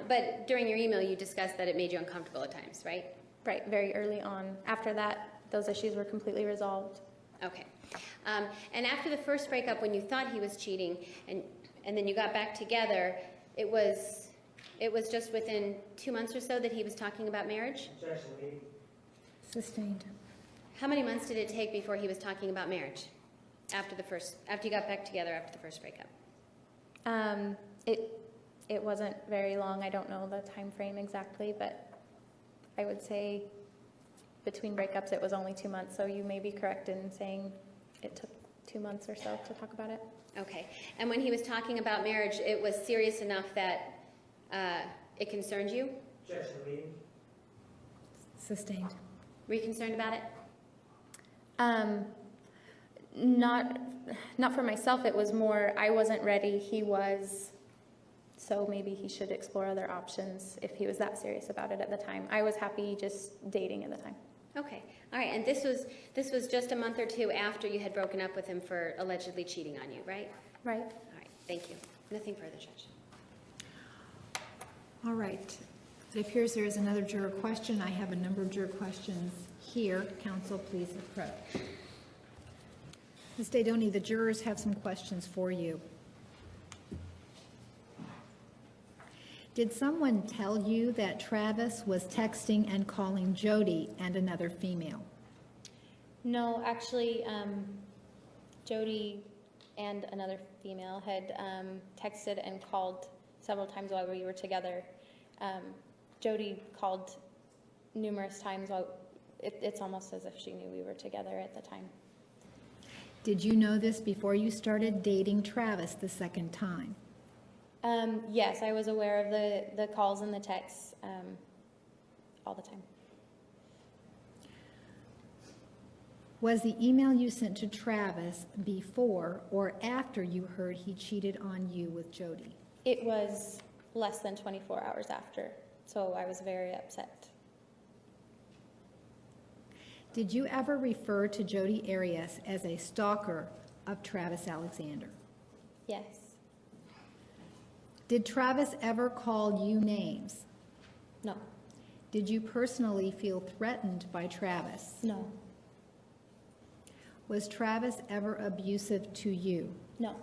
But during your email, you discussed that it made you uncomfortable at times, right? Right, very early on. After that, those issues were completely resolved. Okay. And after the first breakup, when you thought he was cheating, and then you got back together, it was just within 2 months or so that he was talking about marriage? Objection, leading. Sustained. How many months did it take before he was talking about marriage? After you got back together after the first breakup? It wasn't very long. I don't know the time frame exactly, but I would say between breakups it was only 2 months, so you may be correct in saying it took 2 months or so to talk about it. Okay. And when he was talking about marriage, it was serious enough that it concerned you? Objection, leading. Sustained. Were you concerned about it? Not for myself. It was more I wasn't ready. He was, so maybe he should explore other options if he was that serious about it at the time. I was happy just dating at the time. Okay. All right. And this was just a month or two after you had broken up with him for allegedly cheating on you, right? Right. All right. Thank you. Nothing further, Judge. All right. It appears there is another juror question. I have a number of juror questions here. Counsel, please approach. Ms. Daydoni, the jurors have some questions for you. Did someone tell you that Travis was texting and calling Jodi and another female? No, actually, Jodi and another female had texted and called several times while we were together. Jodi called numerous times while it's almost as if she knew we were together at the time. Did you know this before you started dating Travis the second time? Yes, I was aware of the calls and the texts all the time. Was the email you sent to Travis before or after you heard he cheated on you with Jodi? It was less than 24 hours after, so I was very upset. Did you ever refer to Jodi Arias as a stalker of Travis Alexander? Yes. Did Travis ever call you names? No. Did you personally feel threatened by Travis? No. Was Travis ever abusive to you? No.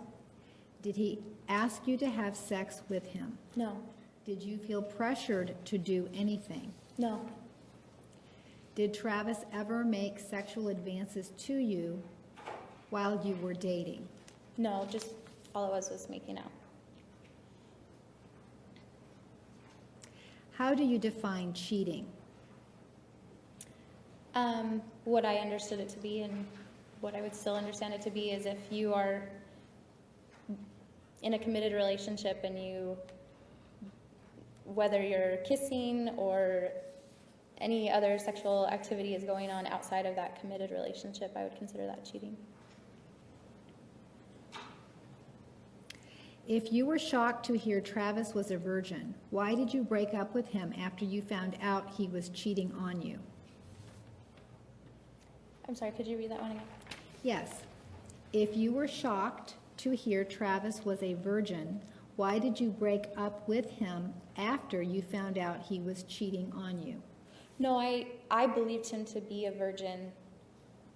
Did he ask you to have sex with him? No. Did you feel pressured to do anything? No. Did Travis ever make sexual advances to you while you were dating? No, just all it was making out. How do you define cheating? What I understood it to be and what I would still understand it to be is if you are in a committed relationship and you, whether you're kissing or any other sexual activity is going on outside of that committed relationship, I would consider that cheating. If you were shocked to hear Travis was a virgin, why did you break up with him after you found out he was cheating on you? I'm sorry, could you read that one again? Yes. If you were shocked to hear Travis was a virgin, why did you break up with him after you found out he was cheating on you? No, I believed him to be a virgin,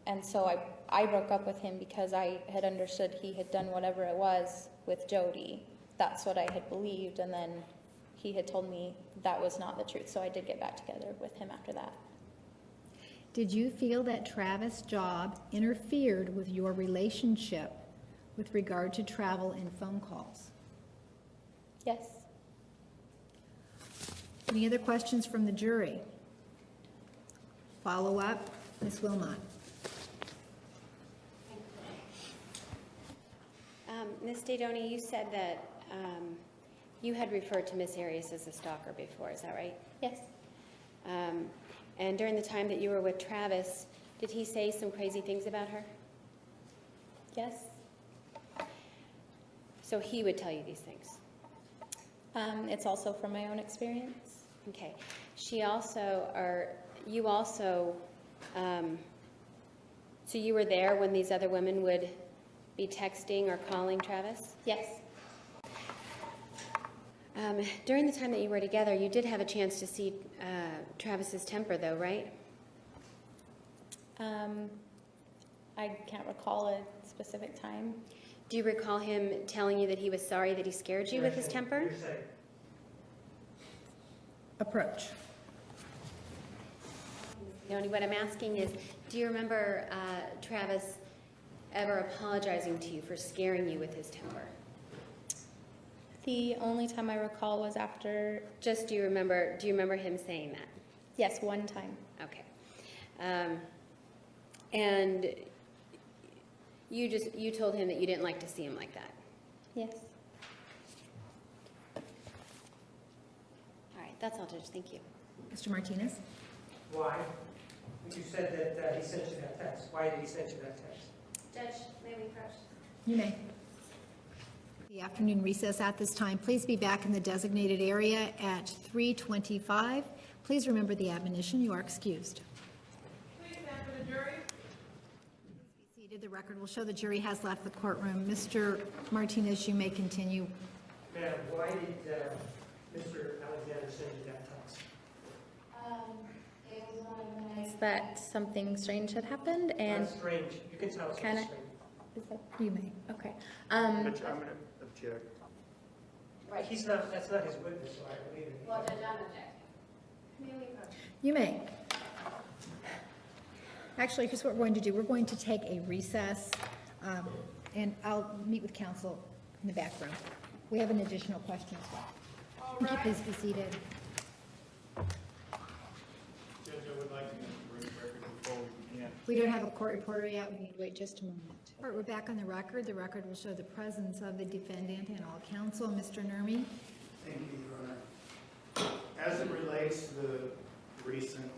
and so I broke up with him because I had understood he had done whatever it was with Jodi. That's what I had believed, and then he had told me that was not the truth, so I did get back together with him after that. Did you feel that Travis' job interfered with your relationship with regard to travel and phone calls? Yes. Any other questions from the jury? Follow up, Ms. Wilmot. Ms. Didoni, you said that you had referred to Miss Arias as a stalker before, is that right? Yes. And during the time that you were with Travis, did he say some crazy things about her? Yes. So he would tell you these things? It's also from my own experience. Okay. She also, or you also, so you were there when these other women would be texting or calling Travis? Yes. During the time that you were together, you did have a chance to see Travis's temper, though, right? I can't recall a specific time. Do you recall him telling you that he was sorry that he scared you with his temper? Approach. Didoni, what I'm asking is, do you remember Travis ever apologizing to you for scaring you with his temper? The only time I recall was after, Just do you remember him saying that? yes, one time. Okay. And you told him that you didn't like to see him like that. Yes. All right, that's all, Judge. Thank you. Mr. Martinez? Why? You said that he sent you that text. Why did he send you that text? Judge, may we approach? You may. The afternoon recess at this time. Please be back in the designated area at 3:25. Please remember the admonition. You are excused. Please stand for the jury. Be seated. The record will show the jury has left the courtroom. Mr. Martinez, you may continue. Ma'am, why did Mr. Alexander send you that text? It was one of the nights that something strange had happened, and That's strange. You can tell us kinda- what's strange. You may. okay. I'm going to object. He's not, that's not his witness, so I believe it. Well, Judge, I'm objecting. May we approach? You may. Actually, here's what we're going to do. We're going to take a recess, and I'll meet with counsel in the back room. We have an additional question as well. All Would you right. please be seated? Judge, I would like to make a brief record before we begin. We don't have a court reporter yet. We need to wait just a moment. All right, we're back on the record. The record will show the presence of the defendant and all counsel. Mr. Nurmi? Thank you, Your Honor. As it relates to the recent,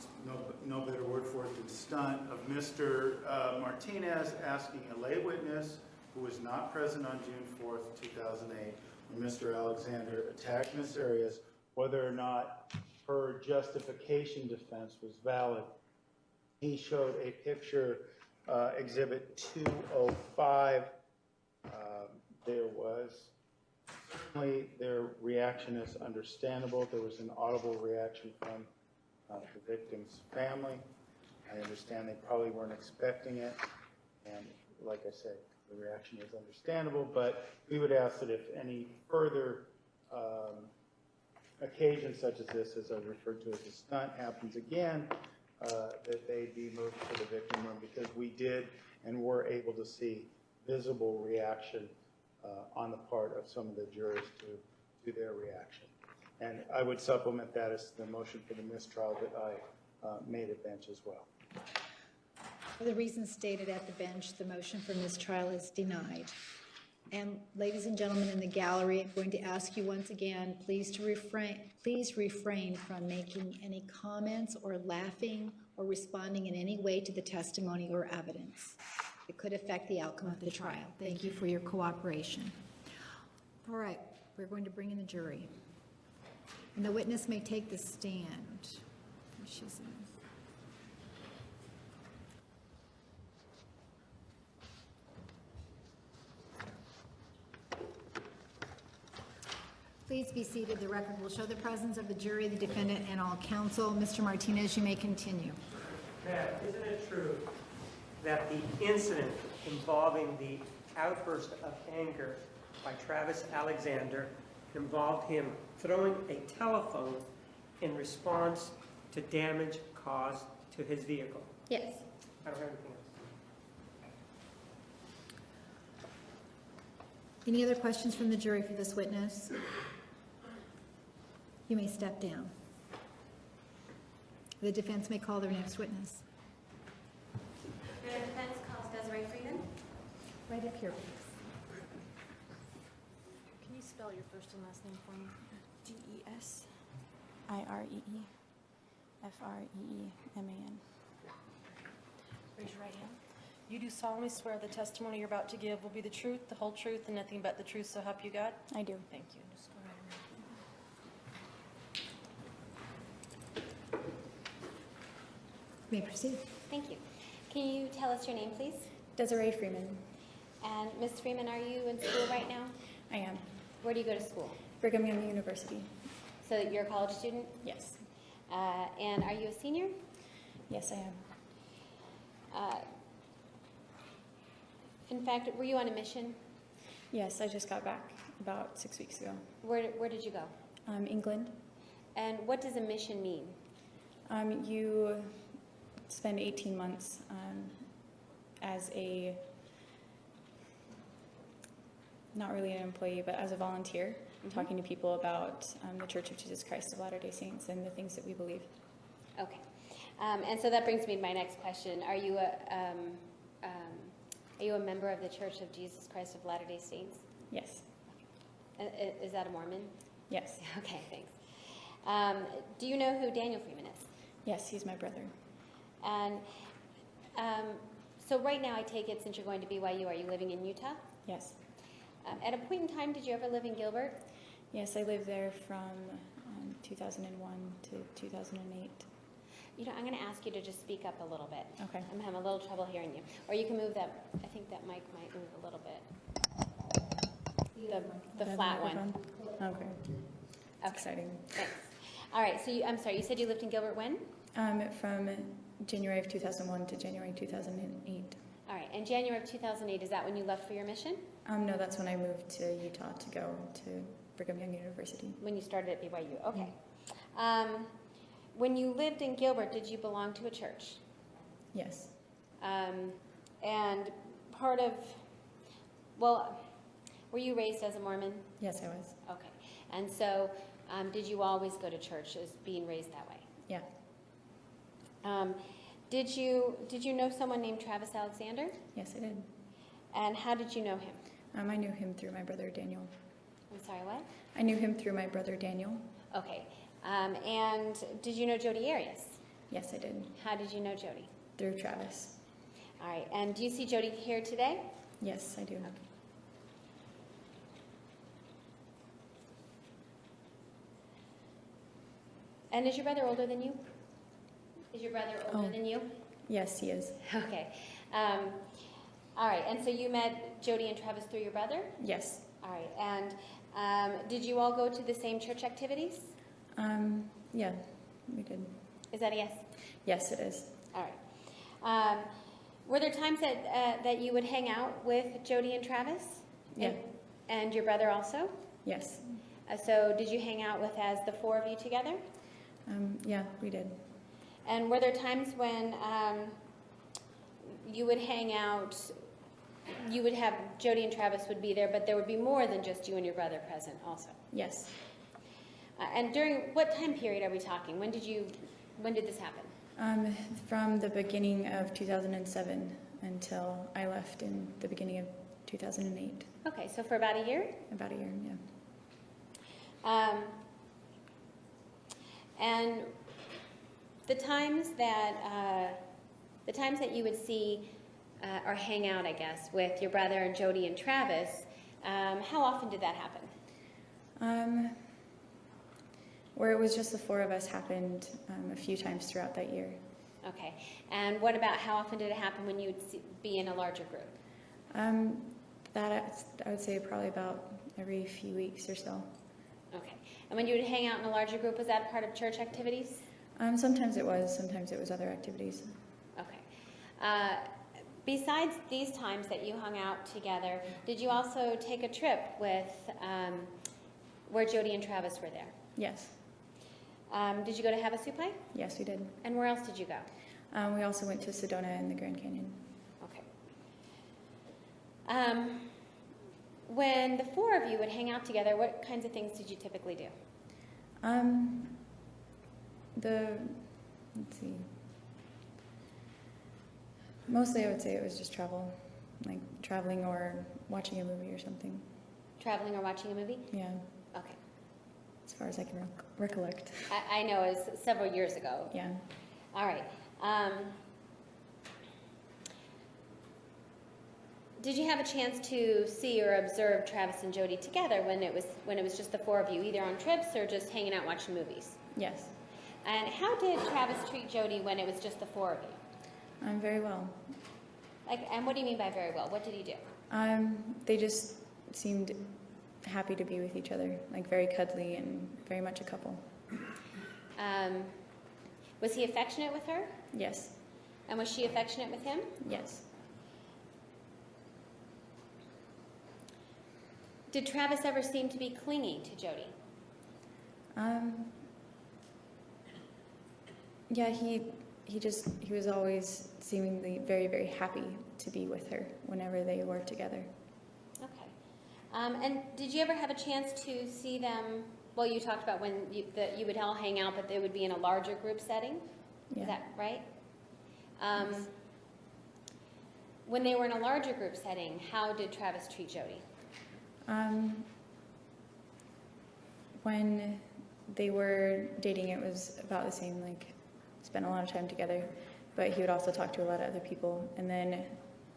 no better word for it than stunt, of Mr. Martinez asking a lay witness who was not present on June 4th, 2008, when Mr. Alexander attacked Ms. Arias, whether or not her justification defense was valid. He showed a picture, Exhibit 205. There was, certainly their reaction is understandable. There was an audible reaction from the victim's family. I understand they probably weren't expecting it. And like I said, the reaction is understandable, but we would ask that if any further occasion such as this, as I referred to as a stunt, happens again, that they be moved to the victim room, because we did and were able to see visible reaction on the part of some of the jurors to their reaction. And I would supplement that as the motion for the mistrial that I made at bench as well. For the reasons stated at the bench, the motion for mistrial is denied. And ladies and gentlemen in the gallery, I'm going to ask you once again, please refrain from making any comments or laughing or responding in any way to the testimony or evidence. It could affect the outcome of the trial. Thank you for your cooperation. All right, we're going to bring in the jury. And the witness may take the stand. She's in. Please be seated. The record will show the presence of the jury, the defendant, and all counsel. Mr. Martinez, you may continue. Matt, isn't it true that the incident involving the outburst of anger by Travis Alexander involved him throwing a telephone in response to damage caused to his vehicle? Yes. I don't have anything else. Any other questions from the jury for this witness? You may step down. The defense may call their next witness. The defense calls Desiree Freeman. Right up here, please. Can you spell your first and last name for me? G-E-S-I-R-E-E-F-R-E-E-M-A-N. Raise your right hand. You do solemnly swear the testimony you're about to give will be the truth, the whole truth, and nothing but the truth, so help you God? I do. Thank you. Just go right ahead. You may proceed. Thank you. Can you tell us your name, please? Desiree Freeman. And Ms. Freeman, are you in school right now? I am. Where do you go to school? Brigham Young University. So you're a college student? Yes. And are you a senior? Yes, I am. In fact, were you on a mission? Yes, I just got back about 6 weeks ago. Where did you go? England. And what does a mission mean? You spend 18 months as a, not really an employee, but as a volunteer, talking to people about the Church of Jesus Christ of Latter-day Saints and the things that we believe. Okay. And so that brings me to my next question. Are you a member of the Church of Jesus Christ of Latter-day Saints? Yes. Is that a Mormon? Yes. Okay, thanks. Do you know who Daniel Freeman is? Yes, he's my brother. And so right now, I take it, since you're going to BYU, are you living in Utah? Yes. At a point in time, did you ever live in Gilbert? Yes, I lived there from 2001 to 2008. You know, I'm going to ask you to just speak up a little bit. Okay. I'm having a little trouble hearing you. Or you can move that, I think that mic might move a little bit. The flat one. Okay. It's exciting. Thanks. All right, so I'm sorry, you said you lived in Gilbert when? From January of 2001 to January 2008. All right, and January of 2008, is that when you left for your mission? No, that's when I moved to Utah to go to Brigham Young University. When you started at BYU, okay. When you lived in Gilbert, did you belong to a church? Yes. And part of, well, were you raised as a Mormon? Yes, I was. Okay. And so, did you always go to church as being raised that way? Yeah. Did you know someone named Travis Alexander? Yes, I did. And how did you know him? I knew him through my brother Daniel. I'm sorry, what? I knew him through my brother Daniel. Okay. And did you know Jodi Arias? Yes, I did. How did you know Jodi? Through Travis. All right. And do you see Jodi here today? Yes, I do. And is your brother older than you? Is your brother older than you? Yes, he is. Okay. All right, and so you met Jodi and Travis through your brother? Yes. All right, and did you all go to the same church activities? Yeah, we did. Is that a yes? Yes, it is. All right. Were there times that you would hang out with Jodi and Travis? Yeah. And your brother also? Yes. So did you hang out with as the four of you together? Yeah, we did. And were there times when you would hang out, you would have, Jodi and Travis would be there, but there would be more than just you and your brother present also? Yes. And during what time period are we talking? When did this happen? From the beginning of 2007 until I left in the beginning of 2008. Okay, so for about a year? About a year, yeah. And the times that you would see or hang out, I guess, with your brother and Jodi and Travis, how often did that happen? Where it was just the four of us happened a few times throughout that year. Okay. And what about how often did it happen when you would be in a larger group? That I would say probably about every few weeks or so. Okay. And when you would hang out in a larger group, was that part of church activities? Sometimes it was other activities. Okay. Besides these times that you hung out together, did you also take a trip with where Jodi and Travis were there? Yes. Did you go to Havasupai? Yes, we did. And where else did you go? We also went to Sedona and the Grand Canyon. Okay. When the four of you would hang out together, what kinds of things did you typically do? Let's see. Mostly I would say it was just travel, like traveling or watching a movie or something. Traveling or watching a movie? Yeah, Okay. as far as I can recollect. I know it was several years ago. Yeah. All right. Did you have a chance to see or observe Travis and Jodi together when it was just the four of you, either on trips or just hanging out watching movies? Yes. And how did Travis treat Jodi when it was just the four of you? Very well. And what do you mean by very well? What did he do? They just seemed happy to be with each other, like very cuddly and very much a couple. Was he affectionate with her? Yes. And was she affectionate with him? Yes. Did Travis ever seem to be clingy to Jodi? Yeah, he was always seemingly very, very happy to be with her whenever they were together. Okay. And did you ever have a chance to see them? Well, you talked about when you would all hang out, but they would be in a larger group setting. Yeah. Is that right? When they were in a larger group setting, how did Travis treat Jodi? When they were dating, it was about the same, like, spent a lot of time together, but he would also talk to a lot of other people. And then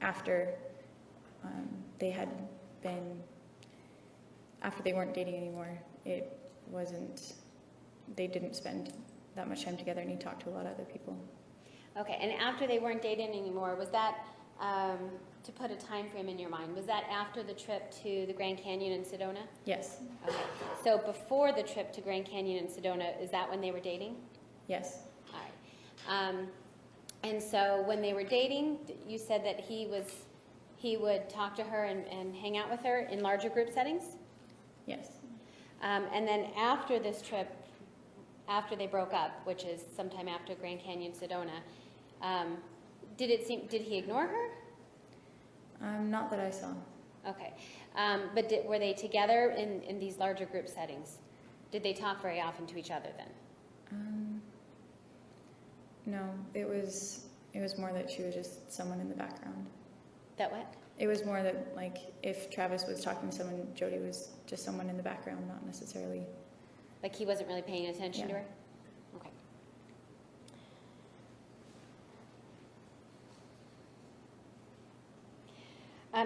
after after they weren't dating anymore, they didn't spend that much time together, and he talked to a lot of other people. Okay, and after they weren't dating anymore, was that, to put a time frame in your mind, was that after the trip to the Grand Canyon in Sedona? Yes. Okay, so before the trip to Grand Canyon in Sedona, is that when they were dating? Yes. All right. And so when they were dating, you said that he would talk to her and hang out with her in larger group settings? Yes. And then after this trip, after they broke up, which is sometime after Grand Canyon, Sedona, did he ignore her? Not that I saw. Okay. But were they together in these larger group settings? Did they talk very often to each other then? No, it was more that she was just someone in the background. That what? It was more that, like, if Travis was talking to someone, Jodi was just someone in the background, not necessarily. Like he wasn't really paying attention to Yeah. her? Okay.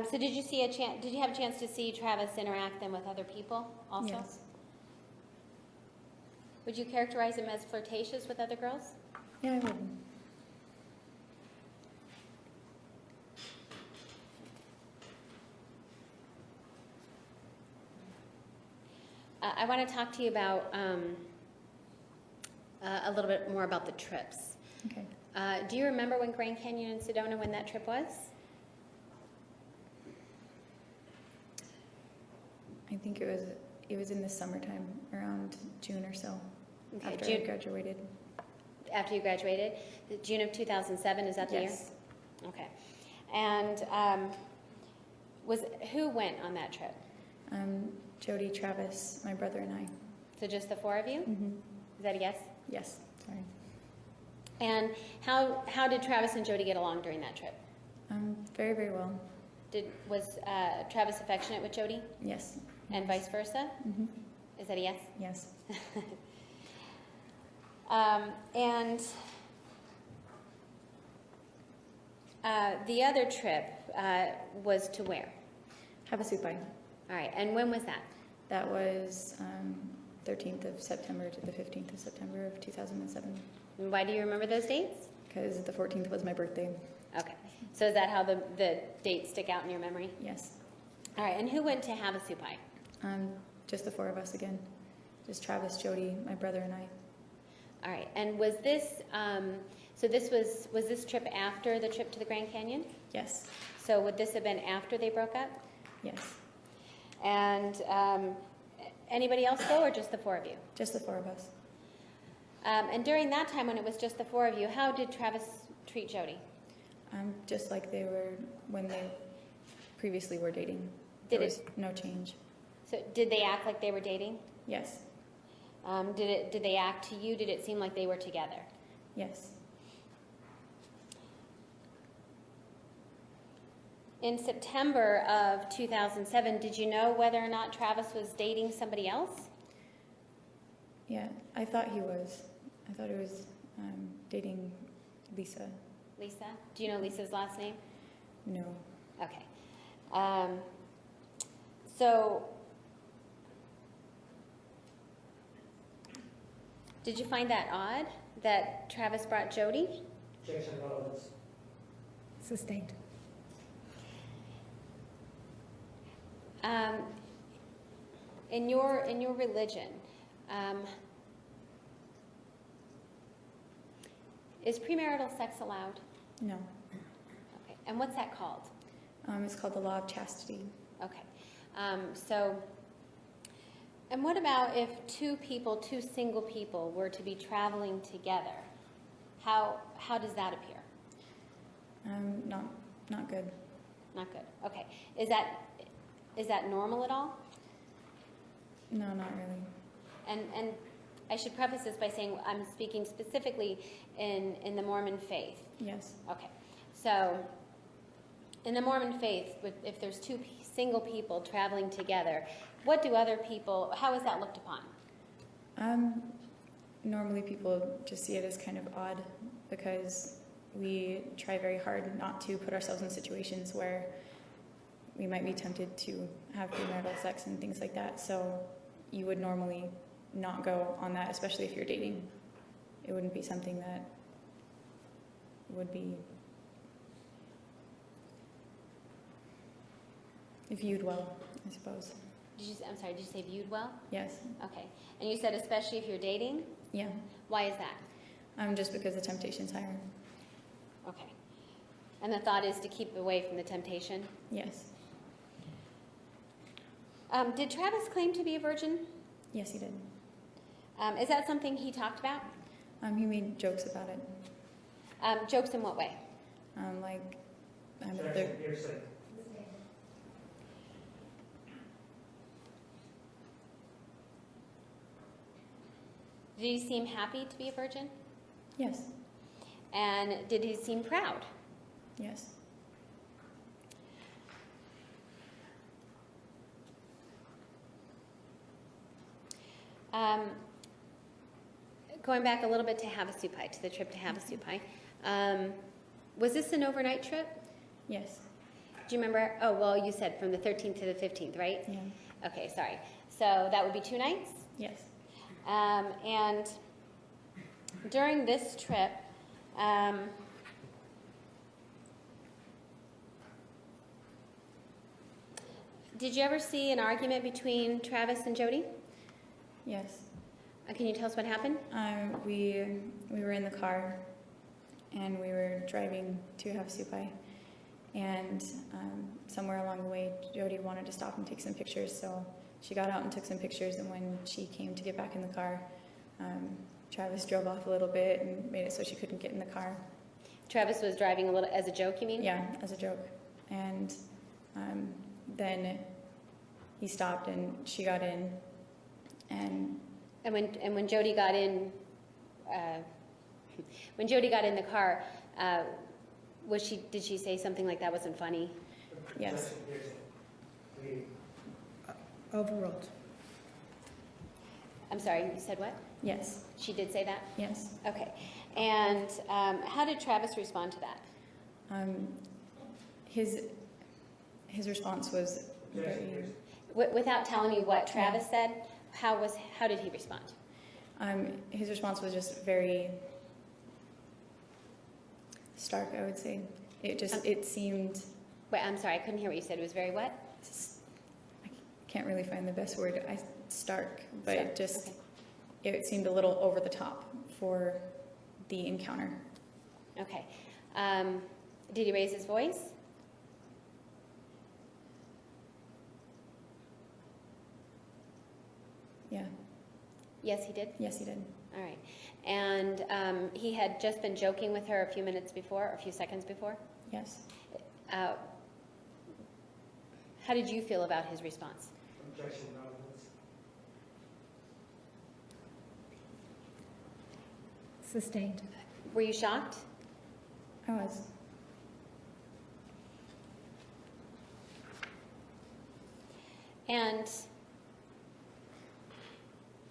So did you have a chance to see Travis interact then with other people also? Yes. Would you characterize him as flirtatious with other girls? Yeah, I would. I want to talk to you about a little bit more about the trips. Okay. Do you remember when Grand Canyon and Sedona, when that trip was? I think it was in the summertime, around June or so, Okay, after June. I graduated. After you graduated? June of 2007, is that the year? Yes. Okay. And who went on that trip? Jodi, Travis, my brother, and I. So just the four of you? Mm-hmm. Is that a yes? Yes. Sorry. And how did Travis and Jodi get along during that trip? Very, very well. Was Travis affectionate with Jodi? Yes. And vice versa? Mm-hmm. Is that a yes? Yes. And the other trip was to where? Havasupai. All right, and when was that? That was 13th of September to the 15th of September of 2007. And why do you remember those dates? Because the 14th was my birthday. Okay, so is that how the dates stick out in your memory? Yes. All right, and who went to Havasupai? Just the four of us again. Just Travis, Jodi, my brother, and I. All right, and was this, so this was this trip after the trip to the Grand Canyon? Yes. So would this have been after they broke up? Yes. And anybody else go, or just the four of you? Just the four of us. And during that time, when it was just the four of you, how did Travis treat Jodi? Just like they were when they previously were dating. Did There it- was no change. So did they act like they were dating? Yes. Did they act to you? Did it seem like they were together? Yes. In September of 2007, did you know whether or not Travis was dating somebody else? Yeah, I thought he was. I thought he was dating Lisa. Lisa? Do you know Lisa's last name? No. Okay. So, did you find that odd that Travis brought Jodi? Objection relevance. Sustained. In your religion, is premarital sex allowed? No. Okay. And what's that called? It's called the Law of Chastity. Okay. And what about if two single people were to be traveling together? How does that appear? Not good. Not good. Okay. Is that normal at all? No, not really. And I should preface this by saying I'm speaking specifically in the Mormon faith. Yes. Okay. So in the Mormon faith, if there's two single people traveling together, what do other people, how is that looked upon? Normally people just see it as kind of odd because we try very hard not to put ourselves in situations where we might be tempted to have premarital sex and things like that. So you would normally not go on that, especially if you're dating. It wouldn't be something that would be viewed well, I suppose. I'm sorry, did you say viewed well? Yes. Okay. And you said especially if you're dating? Yeah. Why is that? Just because the temptation's higher. Okay. And the thought is to keep away from the temptation? Yes. Did Travis claim to be a virgin? Yes, he did. Is that something he talked about? He made jokes about it. Jokes in what way? Objection, hearsay. Did he seem happy to be a virgin? Yes. And did he seem proud? Yes. Going back a little bit to Havasupai, to the trip to Havasupai, was this an overnight trip? Yes. Do you remember? Oh, well, you said from the 13th to the 15th, right? Yeah. Okay, sorry. So that would be 2 nights? Yes. And during this trip, did you ever see an argument between Travis and Jodi? Yes. Can you tell us what happened? We were in the car, and we were driving to Havasupai, and somewhere along the way, Jodi wanted to stop and take some pictures, so she got out and took some pictures, and when she came to get back in the car, Travis drove off a little bit and made it so she couldn't get in the car. Travis was driving a little as a joke, you mean? Yeah, as a joke. And then he stopped, and she got in, and when Jodi got in, when Jodi got in the car, did she say something like that wasn't funny? yes. Overruled. I'm sorry, you said what? Yes. She did say that? Yes. Okay. And how did Travis respond to that? His response was very, Without telling me what Travis said, how did he respond? his response was just very stark, I would say. It seemed, Wait, I'm sorry, I couldn't hear what you said. It was very what? I can't really find the best word, stark, but Stark, okay. It seemed a little over the top for the encounter. Okay. Did he raise his voice? Yeah. Yes, he did? Yes, he did. All right. And he had just been joking with her a few minutes before, or a few seconds before? Yes. How did you feel about his response? Objection, relevance. Sustained. Were you shocked? I was. And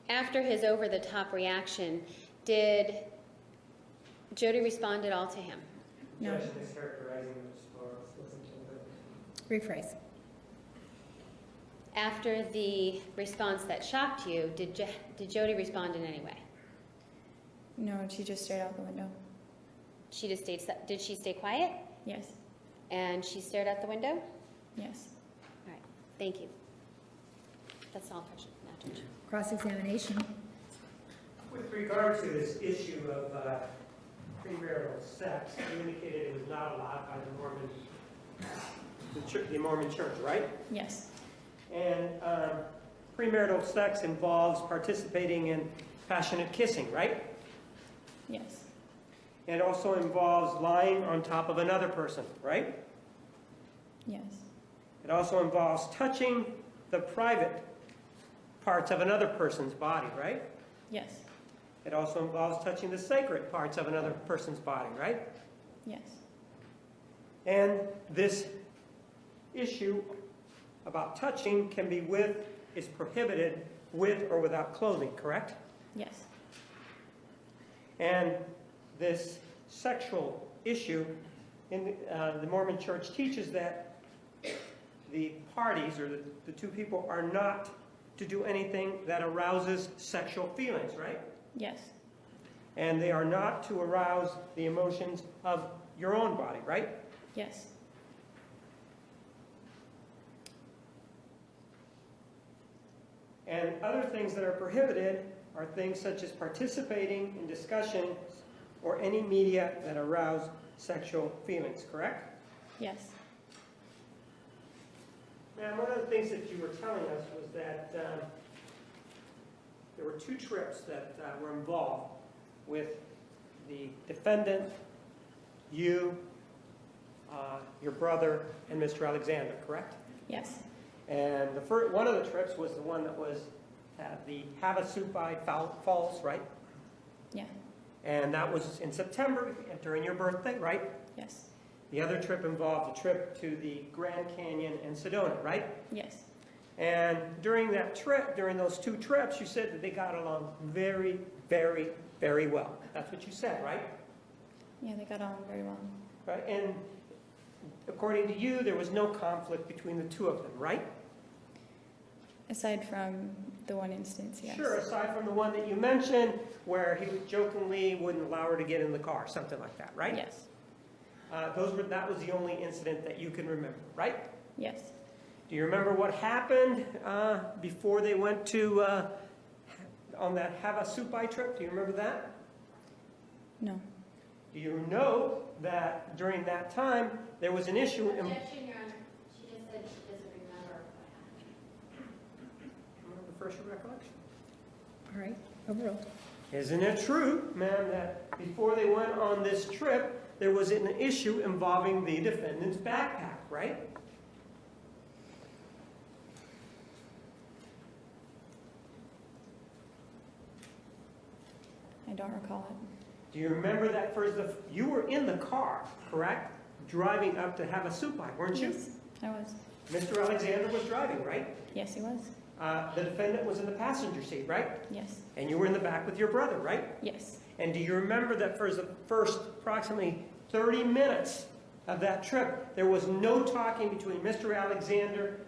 after his over-the-top reaction, did Jodi respond at all to him? No. Objection is characterizing the response. Listen to the Rephrase. After the response that shocked you, did Jodi respond in any way? No, she just stared out the window. She just stayed. Did she stay quiet? Yes. And she stared out the window? Yes. All right. Thank you. That's all for now, Judge. Cross-examination. With regard to this issue of premarital sex, you indicated it was not allowed by the Mormon Church, right? Yes. And premarital sex involves participating in passionate kissing, right? Yes. And it also involves lying on top of another person, right? Yes. It also involves touching the private parts of another person's body, right? Yes. It also involves touching the sacred parts of another person's body, right? Yes. And this issue about touching is prohibited with or without clothing, correct? Yes. And this sexual issue in the Mormon Church teaches that the parties, or the two people, are not to do anything that arouses sexual feelings, right? Yes. And they are not to arouse the emotions of your own body, right? Yes. And other things that are prohibited are things such as participating in discussions or any media that arouse sexual feelings, correct? Yes. Ma'am, one of the things that you were telling us was that there were two trips that were involved with the defendant, you, your brother, and Mr. Alexander, correct? Yes. And one of the trips was the one that was at the Havasupai Falls, right? Yeah. And that was in September, during your birthday, right? Yes. The other trip involved a trip to the Grand Canyon and Sedona, right? Yes. And during that trip, during those two trips, you said that they got along very, very, very well. That's what you said, right? Yeah, they got on very well. Right? And according to you, there was no conflict between the two of them, right? Aside from the one instance, yes. Sure, aside from the one that you mentioned, where he jokingly wouldn't allow her to get in the car, something like that, right? Yes. That was the only incident that you can remember, right? Yes. Do you remember what happened before they went to on that Havasupai trip? Do you remember that? No. Do you know that during that time there was an issue? Objection, Your Honor. She just said she doesn't remember what happened. Refresh your recollection. All right, overruled. Isn't it true, ma'am, that before they went on this trip, there was an issue involving the defendant's backpack, right? I don't recall it. Do you remember that you were in the car, correct? Driving up to Havasupai, weren't you? Yes, I was. Mr. Alexander was driving, right? Yes, he was. The defendant was in the passenger seat, right? Yes. And you were in the back with your brother, right? Yes. And do you remember that for the first approximately 30 minutes of that trip, there was no talking between Mr. Alexander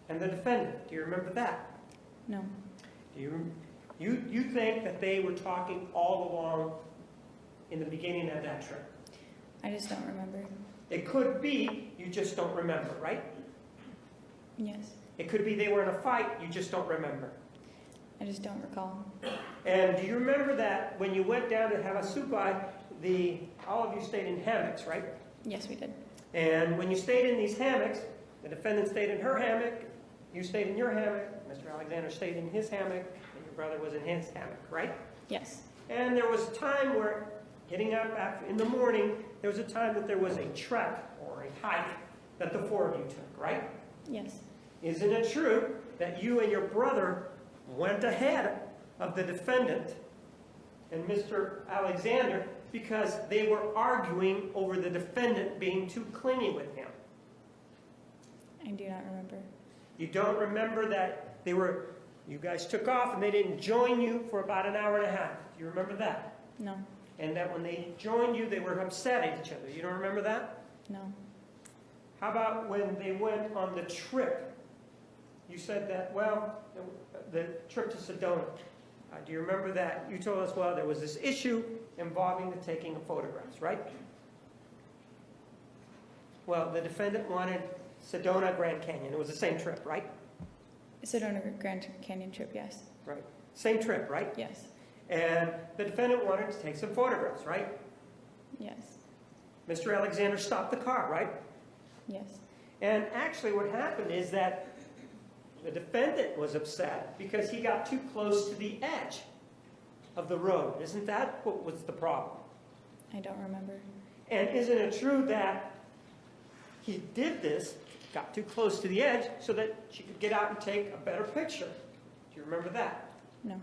and the defendant? Do you remember that? No. Do you think that they were talking all along in the beginning of that trip? I just don't remember. It could be you just don't remember, right? Yes. It could be they were in a fight, you just don't remember. I just don't recall. And do you remember that when you went down to Havasupai, all of you stayed in hammocks, right? Yes, we did. And when you stayed in these hammocks, the defendant stayed in her hammock, you stayed in your hammock, Mr. Alexander stayed in his hammock, and your brother was in his hammock, right? Yes. And there was a time where, getting up in the morning, there was a time that there was a trek or a hike that the four of you took, right? Yes. Isn't it true that you and your brother went ahead of the defendant and Mr. Alexander because they were arguing over the defendant being too clingy with him? I do not remember. You don't remember that you guys took off and they didn't join you for about an hour and a half. Do you remember that? No. And that when they joined you, they were upset at each other. You don't remember that? No. How about when they went on the trip? You said that, well, the trip to Sedona. Do you remember that? You told us, well, there was this issue involving the taking of photographs, right? Well, the defendant wanted Sedona Grand Canyon. It was the same trip, right? Sedona Grand Canyon trip, yes. Right. Same trip, right? Yes. And the defendant wanted to take some photographs, right? Yes. Mr. Alexander stopped the car, right? Yes. And actually what happened is that the defendant was upset because he got too close to the edge of the road. Isn't that what was the problem? I don't remember. And isn't it true that he did this, got too close to the edge, so that she could get out and take a better picture? Do you remember that? No.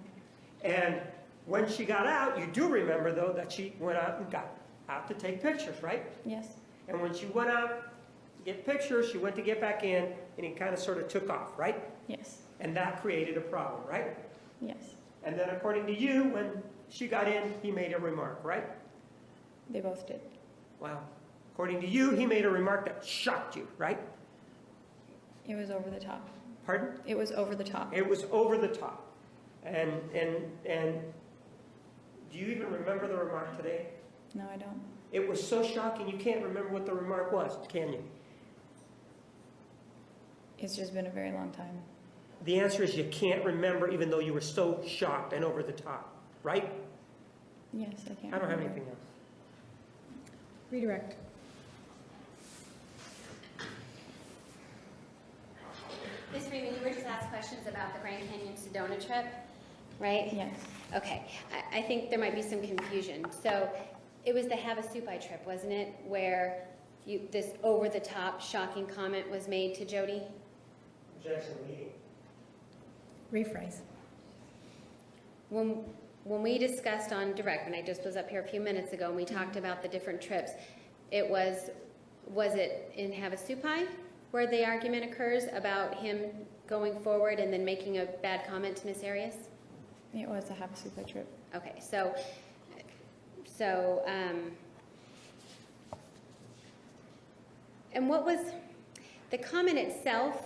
And when she got out, you do remember, though, that she went out and got out to take pictures, right? Yes. And when she went out to get pictures, she went to get back in, and he kind of sort of took off, right? Yes. And that created a problem, right? Yes. And then according to you, when she got in, he made a remark, right? They both did. Well, according to you, he made a remark that shocked you, right? It was over the top. Pardon? It was over the top. It was over the top. And do you even remember the remark today? No, I don't. It was so shocking you can't remember what the remark was, can you? It's just been a very long time. The answer is you can't remember even though you were so shocked and over the top, right? Yes, I can't I don't have remember. anything else. Redirect. Ms. Freeman, you were just asked questions about the Grand Canyon Sedona trip, right? Yes. Okay, I think there might be some confusion. So it was the Havasupai trip, wasn't it, where this over-the-top shocking comment was made to Jodi? Objection leading. Rephrase. When we discussed on direct, when I just was up here a few minutes ago and we talked about the different trips, was it in Havasupai where the argument occurs about him going forward and then making a bad comment to Ms. Arias? It was a Havasupai trip. Okay, so and what was the comment itself?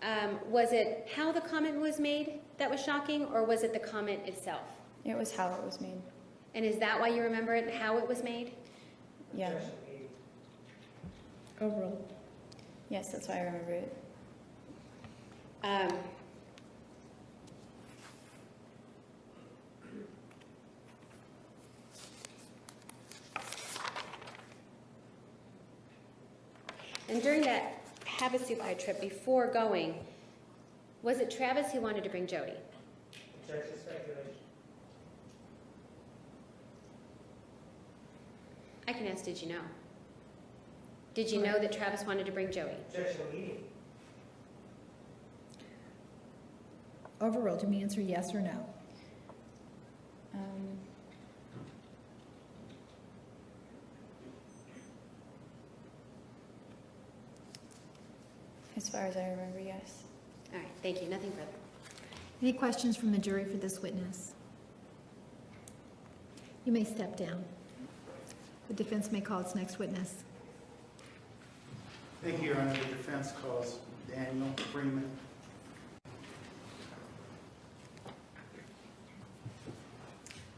Was it how the comment was made that was shocking, or was it the comment itself? It was how it was made. And is that why you remember it, how it was made? Yeah. Overall. Yes, that's why I remember it. And during that Havasupai trip, before going, was it Travis who wanted to bring Jodi? Church's speculation. I can ask, did you know? Did you know that Travis wanted to bring Jodi? Objection leading. Overruled. Do you answer yes or no? As far as I remember, yes. All right, thank you. Nothing further. Any questions from the jury for this witness? You may step down. The defense may call its next witness. Thank you, Your Honor. The defense calls Daniel Freeman.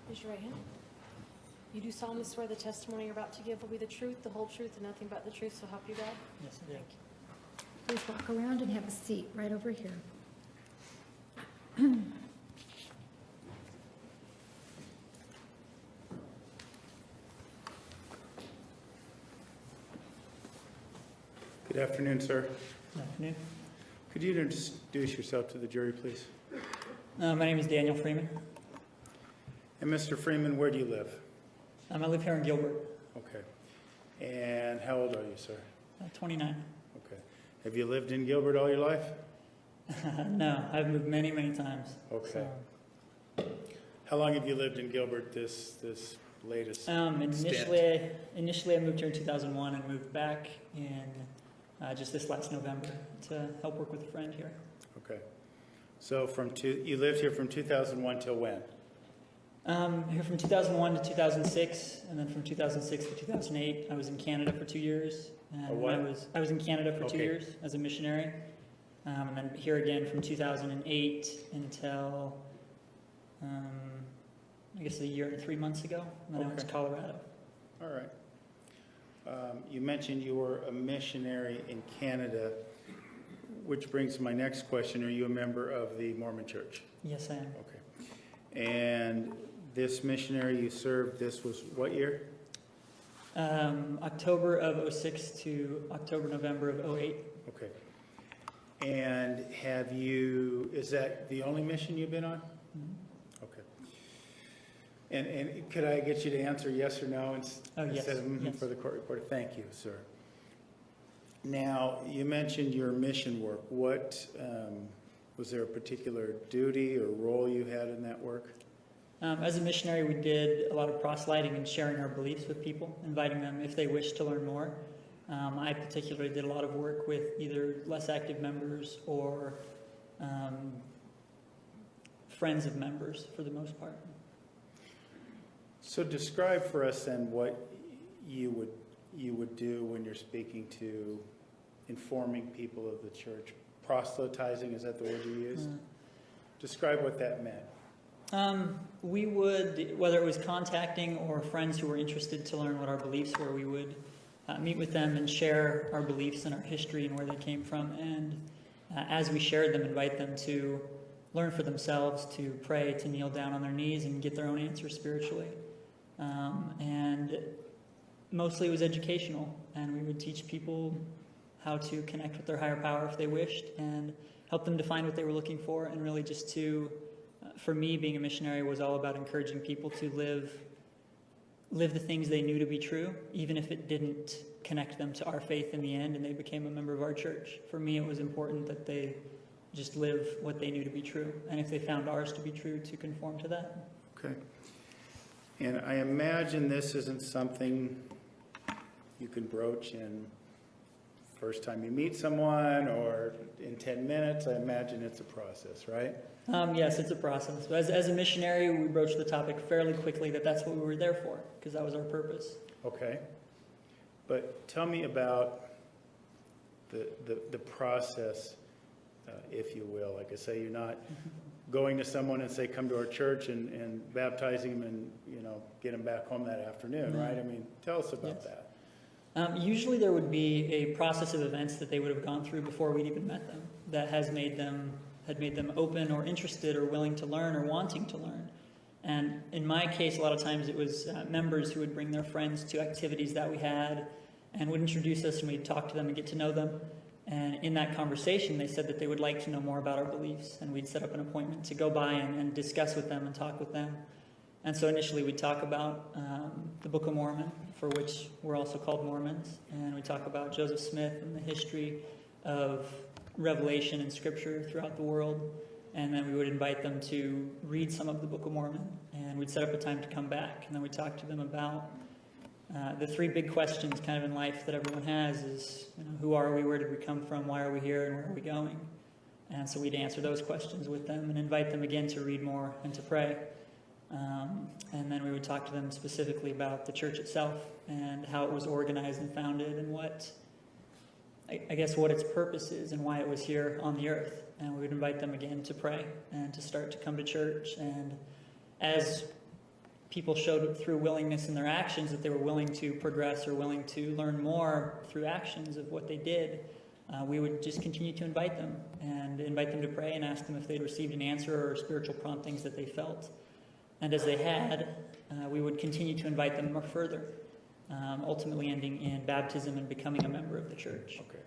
Raise your right hand. You do solemnly swear the testimony you're about to give will be the truth, the whole truth, and nothing but the truth, so help you God? Yes, I do. Please walk around and have a seat right over here. Good afternoon, sir. Good afternoon. Could you introduce yourself to the jury, please? My name is Daniel Freeman. And Mr. Freeman, where do you live? I live here in Gilbert. Okay. And how old are you, sir? 29. Okay. Have you lived in Gilbert all your life? No, I've moved many, many times. Okay. So, How long have you lived in Gilbert this latest stint? initially I moved here in 2001 and moved back in just this last November to help work with a friend here. Okay. So you lived here from 2001 till when? Here from 2001 to 2006, and then from 2006 to 2008, I was in Canada for 2 years. And A what? I was in Canada for 2 Okay. years as a missionary, and then here again from 2008 until I guess a year and 3 months ago. And then I was Okay. Colorado. All right. You mentioned you were a missionary in Canada, which brings my next question. Are you a member of the Mormon Church? Yes, I am. Okay. And this missionary you served, this was what year? October of 06 to November of 08. Okay. And is that the only mission you've been on? Mhm. Okay. And could I get you to answer yes or no Oh, yes, instead of yes. for the court reporter? Thank you, sir. Now, you mentioned your mission work. What, was there a particular duty or role you had in that work? As a missionary, we did a lot of proselyting and sharing our beliefs with people, inviting them if they wish to learn more. I particularly did a lot of work with either less active members or friends of members for the most part. So describe for us then what you would do when you're speaking to informing people of the church. Proselytizing, is that the word you used? Describe what that meant. We would, whether it was contacting or friends who were interested to learn what our beliefs were, we would meet with them and share our beliefs and our history and where they came from. And as we shared them, invite them to learn for themselves, to pray, to kneel down on their knees and get their own answers spiritually. And mostly it was educational, and we would teach people how to connect with their higher power if they wished, and help them define what they were looking for, and really just to, for me, being a missionary was all about encouraging people to live the things they knew to be true, even if it didn't connect them to our faith in the end and they became a member of our church. For me, it was important that they just live what they knew to be true, and if they found ours to be true, to conform to that. Okay. And I imagine this isn't something you can broach in first time you meet someone or in 10 minutes. I imagine it's a process, right? Yes, it's a process. But as a missionary, we broached the topic fairly quickly that that's what we were there for, because that was our purpose. Okay. But tell me about the process. if you will. Like I say, you're not going to someone and say, come to our church and baptizing them and, get them back home that afternoon, right? I mean, tell us about that. Usually there would be a process of events that they would have gone through before we'd even met them that had made them open or interested or willing to learn or wanting to learn. And in my case, a lot of times it was members who would bring their friends to activities that we had and would introduce us, and we'd talk to them and get to know them. And in that conversation, they said that they would like to know more about our beliefs, and we'd set up an appointment to go by and discuss with them and talk with them. And so initially we'd talk about the Book of Mormon, for which we're also called Mormons, and we talk about Joseph Smith and the history of revelation and scripture throughout the world. And then we would invite them to read some of the Book of Mormon, and we'd set up a time to come back, and then we'd talk to them about the three big questions kind of in life that everyone has is, who are we, where did we come from, why are we here, and where are we going? And so we'd answer those questions with them and invite them again to read more and to pray. And then we would talk to them specifically about the church itself and how it was organized and founded and what its purpose is and why it was here on the earth. And we would invite them again to pray and to start to come to church. And as people showed through willingness in their actions that they were willing to progress or willing to learn more through actions of what they did, we would just continue to invite them to pray and ask them if they'd received an answer or spiritual promptings that they felt. And as they had, we would continue to invite them more further, ultimately ending in baptism and becoming a member of the church. Okay.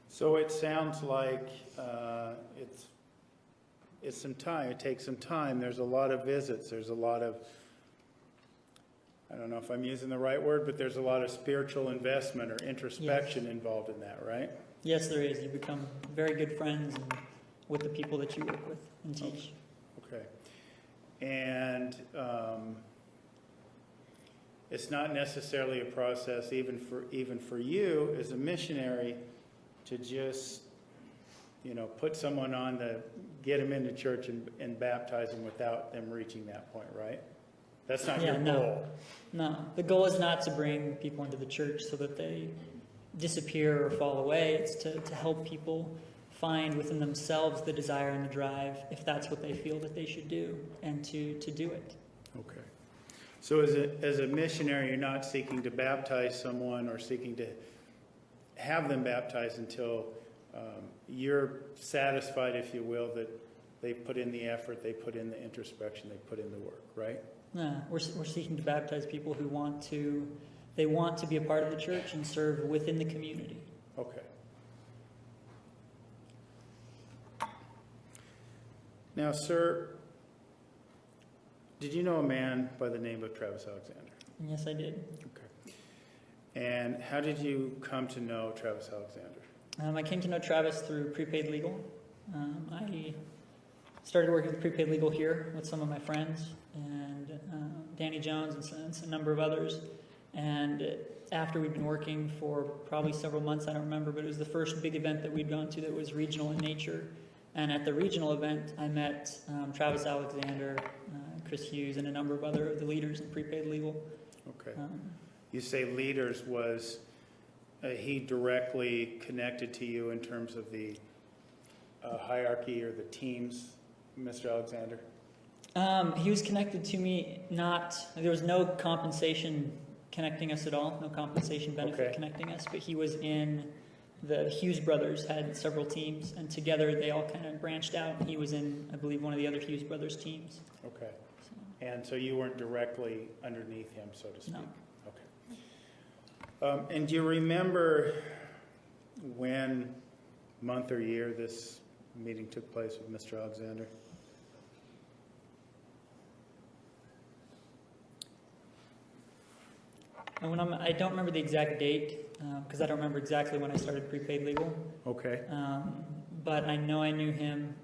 So it sounds like it's some time. It takes some time. There's a lot of visits. There's a lot of, I don't know if I'm using the right word, but there's a lot of spiritual investment or introspection involved in that, right? Yes, there is. You become very good friends with the people that you work with and teach. Okay. And it's not necessarily a process even for you as a missionary to just put someone on get them into church and baptize them without them reaching that point, right? That's not your goal. No, the goal is not to bring people into the church so that they disappear or fall away. It's to help people find within themselves the desire and the drive, if that's what they feel that they should do, and to do it. Okay. So as a missionary, you're not seeking to baptize someone or seeking to have them baptized until you're satisfied, if you will, that they put in the effort, they put in the introspection, they put in the work, right? No, we're seeking to baptize people who want to be a part of the church and serve within the community. Okay. Now, sir, did you know a man by the name of Travis Alexander? Yes, I did. Okay. And how did you come to know Travis Alexander? I came to know Travis through prepaid legal. I started working with prepaid legal here with some of my friends and Danny Jones and a number of others. And after we'd been working for probably several months, I don't remember, but it was the first big event that we'd gone to that was regional in nature. And at the regional event, I met Travis Alexander, Chris Hughes, and a number of other of the leaders in prepaid legal. Okay. You say leaders. Was he directly connected to you in terms of the hierarchy or the teams, Mr. Alexander? He was connected to me, there was no compensation connecting us at all, no compensation benefit connecting us, but he was in the Hughes brothers had several teams, and together they all kind of branched out. He was in, I believe, one of the other Hughes brothers teams. Okay. And so you weren't directly underneath him, so to speak? No. Okay. And do you remember when, month or year, this meeting took place with Mr. Alexander? I don't remember the exact date, because I don't remember exactly when I started prepaid legal. Okay. But I know I knew him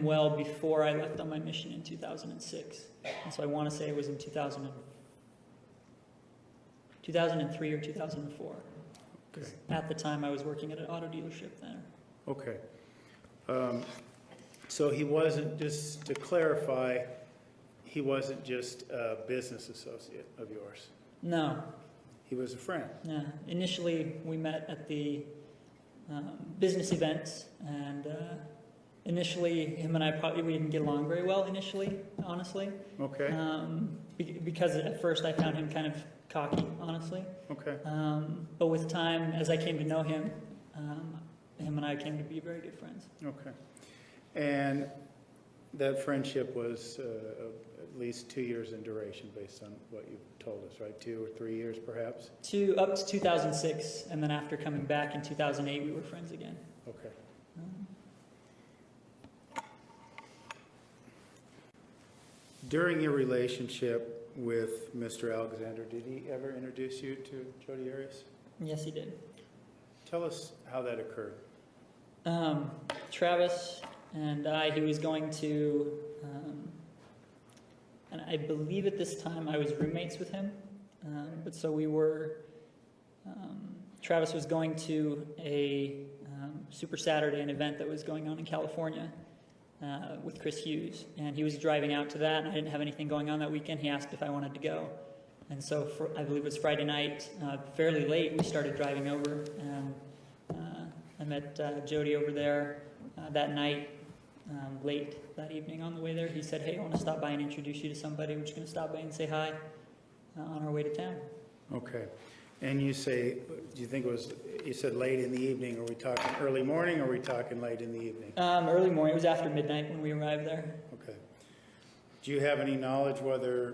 well before I left on my mission in 2006. And so I want to say it was in 2003 or 2004. Because at the time I was working at an auto dealership there. Okay. So he wasn't, just to clarify, he wasn't just a business associate of yours? No. He was a friend? Yeah. Initially we met at the business events, and Initially, him and I we didn't get along very well initially, honestly. Okay, Because at first I found him kind of cocky, honestly. okay. But with time, as I came to know him, him and I came to be very good friends. Okay. And that friendship was at least 2 years in duration based on what you've told us, right? 2 or 3 years perhaps? Up to 2006, and then after coming back in 2008, we were friends again. Okay. During your relationship with Mr. Alexander, did he ever introduce you to Jodi Arias? Yes, he did. Tell us how that occurred. Travis and I, he was going to, and I believe at this time I was roommates with him. But so we were, Travis was going to a Super Saturday, an event that was going on in California with Chris Hughes. And he was driving out to that, and I didn't have anything going on that weekend. He asked if I wanted to go. And so I believe it was Friday night, fairly late, we started driving over, and I met Jodi over there that night, late that evening on the way there. He said, "Hey, I want to stop by and introduce you to somebody. We're just going to stop by and say hi on our way to town." Okay. And you say, do you think it was, you said late in the evening, are we talking early morning or are we talking late in the evening? Early morning. It was after midnight when we arrived there. Okay. Do you have any knowledge whether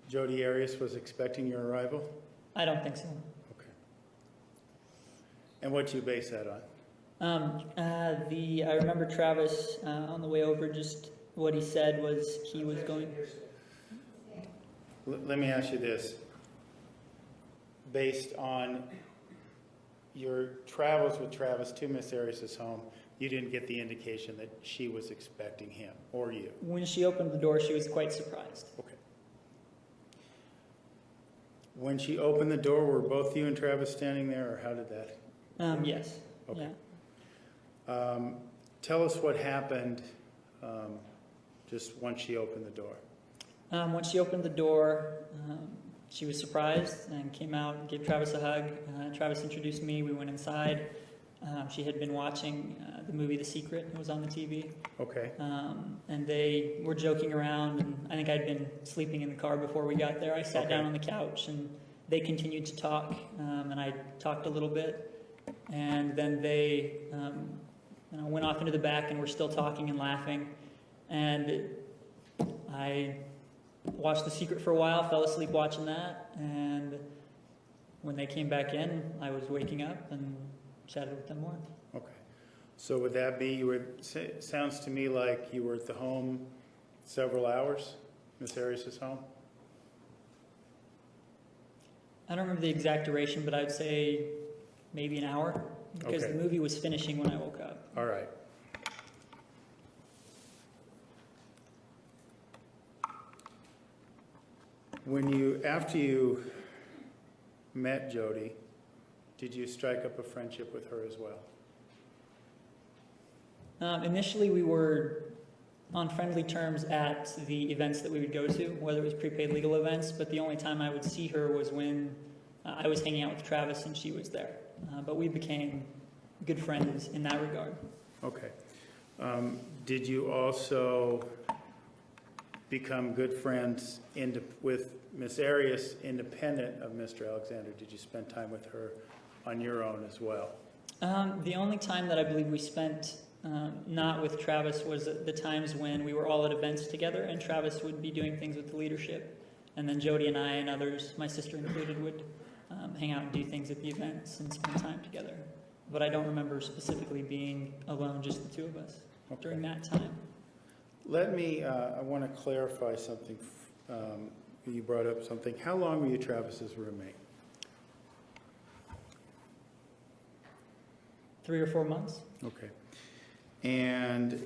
Jodi Arias was expecting your arrival? I don't think so. Okay. And what do you base that on? I remember Travis on the way over, just what he said was he was going. Let me ask you this. Based on your travels with Travis to Miss Arias' home, you didn't get the indication that she was expecting him or you? When she opened the door, she was quite surprised. Okay. When she opened the door, were both you and Travis standing there, or how did that? Yes. Okay. Yeah. Tell us what happened just once she opened the door. Once she opened the door, she was surprised and came out and gave Travis a hug. Travis introduced me. We went inside. She had been watching the movie The Secret. It was on the TV. Okay. And they were joking around, and I think I'd been sleeping in the car before we got there. I sat down on the couch, and they continued to talk, and I talked a little bit. And then they went off into the back and were still talking and laughing. And I watched The Secret for a while, fell asleep watching that, and when they came back in, I was waking up and chatted with them more. Okay. So would that be, sounds to me like you were at the home several hours, Miss Arias' home? I don't remember the exact duration, but I'd say maybe an hour, because Okay. the movie was finishing when I woke up. All right. After you met Jodi, did you strike up a friendship with her as well? Initially, we were on friendly terms at the events that we would go to, whether it was prepaid legal events, but the only time I would see her was when I was hanging out with Travis and she was there. But we became good friends in that regard. Okay. Did you also become good friends with Miss Arias independent of Mr. Alexander? Did you spend time with her on your own as well? The only time that I believe we spent not with Travis was the times when we were all at events together, and Travis would be doing things with the leadership, and then Jodi and I and others, my sister included, would hang out and do things at the events and spend time together. But I don't remember specifically being alone, just the two of us during that time. I want to clarify something. You brought up something. How long were you Travis's roommate? 3 or 4 months. Okay. And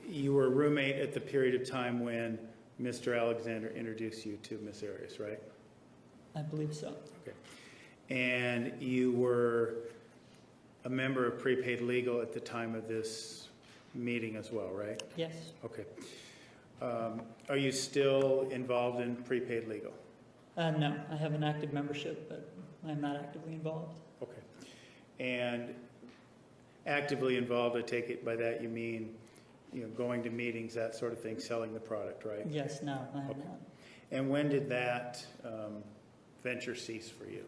you were a roommate at the period of time when Mr. Alexander introduced you to Miss Arias, right? I believe so. Okay. And you were a member of prepaid legal at the time of this meeting as well, right? Yes. Okay. Are you still involved in prepaid legal? No, I have an active membership, but I'm not actively involved. Okay. And actively involved, I take it by that you mean, going to meetings, that sort of thing, selling the product, right? Yes, no, I have Okay. not. And when did that venture cease for you?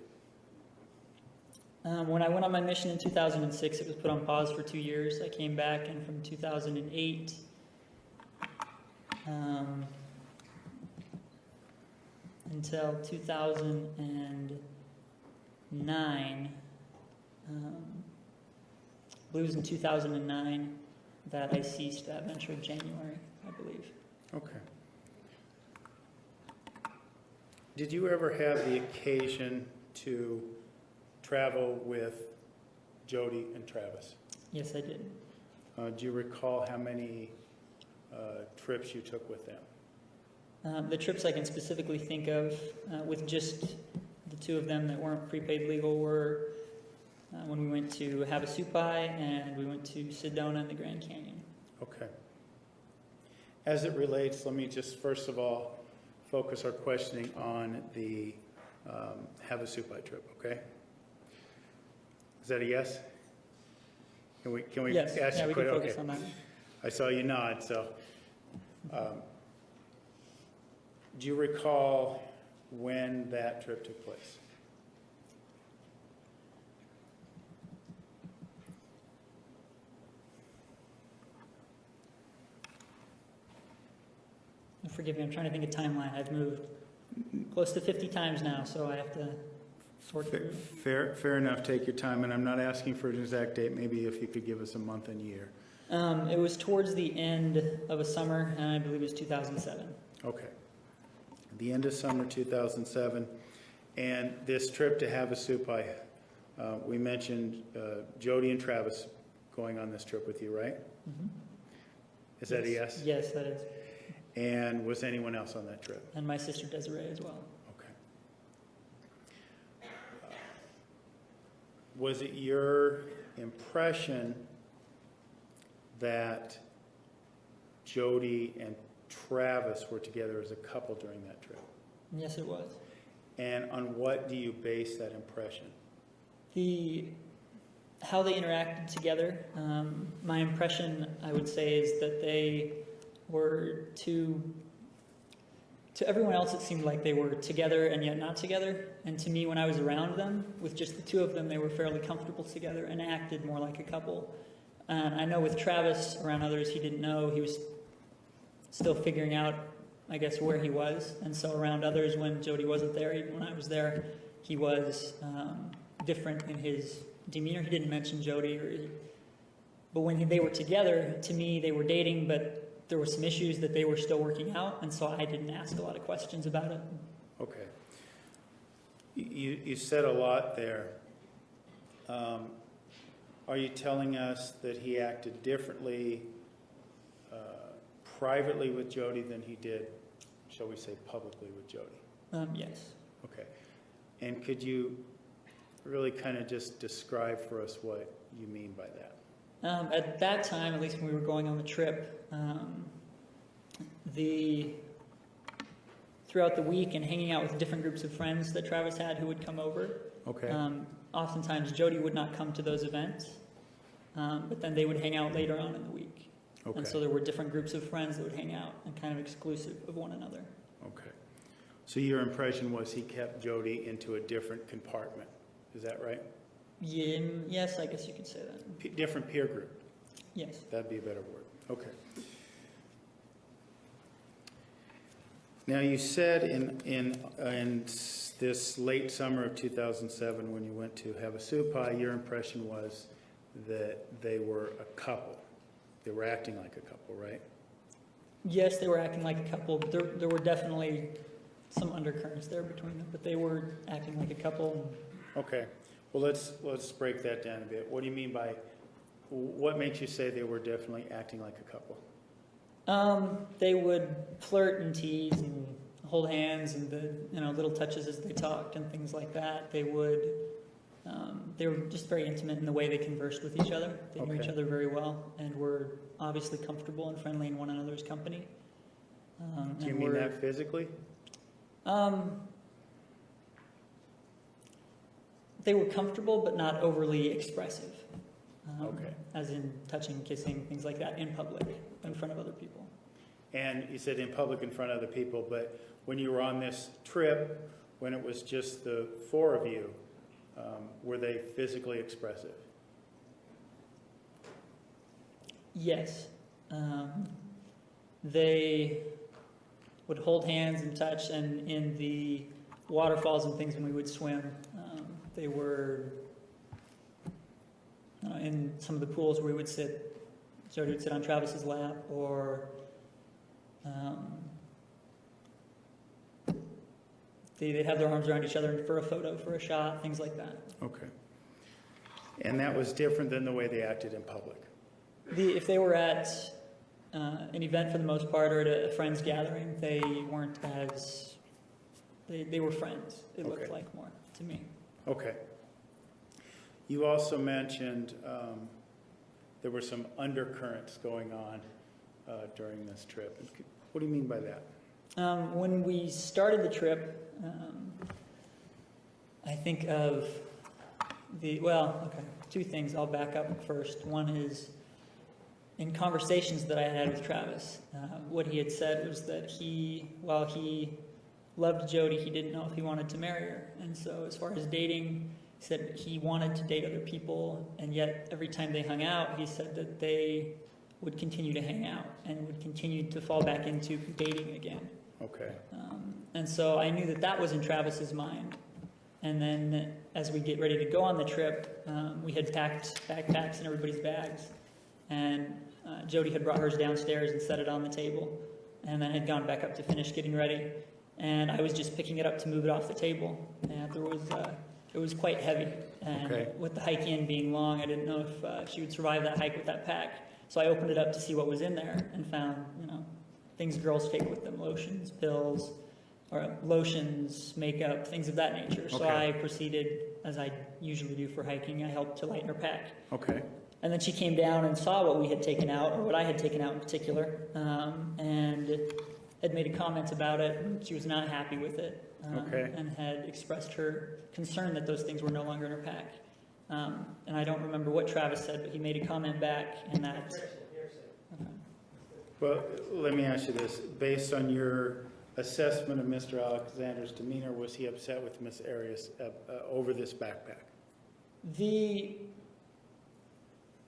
When I went on my mission in 2006, it was put on pause for 2 years. I came back, and from 2008 until 2009, I believe it was in 2009 that I ceased that venture in January, I believe. Okay. Did you ever have the occasion to travel with Jodi and Travis? Yes, I did. Do you recall how many trips you took with them? The trips I can specifically think of with just the two of them that weren't prepaid legal were when we went to Havasupai and we went to Sedona and the Grand Canyon. Okay. As it relates, let me just first of all focus our questioning on the Havasupai trip, okay? Is that a yes? Can we Yes, ask yeah, you we can quick? focus Okay. on that. I saw you nod, so. Do you recall when that trip took place? Forgive me, I'm trying to think of timeline. I've moved close to 50 times now, so I have to sort through. Fair enough. Take your time, and I'm not asking for an exact date. Maybe if you could give us a month and year. It was towards the end of a summer, and I believe it was 2007. Okay. The end of summer 2007, and this trip to Havasupai, we mentioned Jodi and Travis going on this trip with you, right? Mm-hmm. Is that a yes? Yes, that is. And was anyone else on that trip? And my sister Desiree as well. Okay. Was it your impression that Jodi and Travis were together as a couple during that trip? Yes, it was. And on what do you base that impression? How they interacted together. My impression, I would say, is that they were to everyone else it seemed like they were together and yet not together. And to me, when I was around them, with just the two of them, they were fairly comfortable together and acted more like a couple. And I know with Travis, around others, he didn't know. He was still figuring out, I guess, where he was. And so around others, when Jodi wasn't there, even when I was there, he was different in his demeanor. He didn't mention Jodi. But when they were together, to me, they were dating, but there were some issues that they were still working out, and so I didn't ask a lot of questions about it. Okay. You said a lot there. Are you telling us that he acted differently privately with Jodi than he did, shall we say, publicly with Jodi? Yes. Okay. And could you really kind of just describe for us what you mean by that? At that time, at least when we were going on the trip, throughout the week and hanging out with different groups of friends that Travis had who would come over. Okay. Oftentimes Jodi would not come to those events, but then they would hang out later on in the week. Okay. And so there were different groups of friends that would hang out and kind of exclusive of one another. Okay. So your impression was he kept Jodi into a different compartment. Is that right? Yeah, yes, I guess you could say that. Different peer group. Yes. That'd be a better word. Okay. Now you said in this late summer of 2007 when you went to Havasupai, your impression was that they were a couple. They were acting like a couple, right? Yes, they were acting like a couple. There were definitely some undercurrents there between them, but they were acting like a couple. Okay. Well, let's break that down a bit. What do you mean by, what makes you say they were definitely acting like a couple? They would flirt and tease and hold hands and the little touches as they talked and things like that. They were just very intimate in the way they conversed with each other. They knew each other very well and were obviously comfortable and friendly in one another's company. Do you mean that physically? They were comfortable but not overly expressive. Okay. As in touching, kissing, things like that in public, in front of other people. And you said in public in front of other people, but when you were on this trip, when it was just the four of you, were they physically expressive? Yes. They would hold hands and touch, and in the waterfalls and things when we would swim, they were in some of the pools where we would sit. Jodi would sit on Travis's lap, or they'd have their arms around each other for a photo, for a shot, things like that. Okay. And that was different than the way they acted in public? If they were at an event for the most part, or at a friend's gathering, they weren't as, they were friends, it looked Okay. like more to me. Okay. You also mentioned there were some undercurrents going on during this trip. What do you mean by that? When we started the trip, I think of two things. I'll back up first. One is in conversations that I had with Travis, what he had said was that while he loved Jodi, he didn't know if he wanted to marry her. And so as far as dating, he said he wanted to date other people, and yet every time they hung out, he said that they would continue to hang out and would continue to fall back into dating again. Okay. And so I knew that that was in Travis's mind. And then as we get ready to go on the trip, we had packed backpacks in everybody's bags. And Jodi had brought hers downstairs and set it on the table, and then had gone back up to finish getting ready. And I was just picking it up to move it off the table. And it was quite heavy. And Okay. with the hike in being long, I didn't know if she would survive that hike with that pack. So I opened it up to see what was in there and found, things girls take with them, lotions, pills, makeup, things of that nature. So Okay. I proceeded, as I usually do for hiking, I helped to lighten her pack. Okay. And then she came down and saw what we had taken out, or what I had taken out in particular, and had made a comment about it. And she was not happy with it, Okay. and had expressed her concern that those things were no longer in her pack. And I don't remember what Travis said, but he made a comment back, and that. Okay. Well, let me ask you this. Based on your assessment of Mr. Alexander's demeanor, was he upset with Miss Arias over this backpack?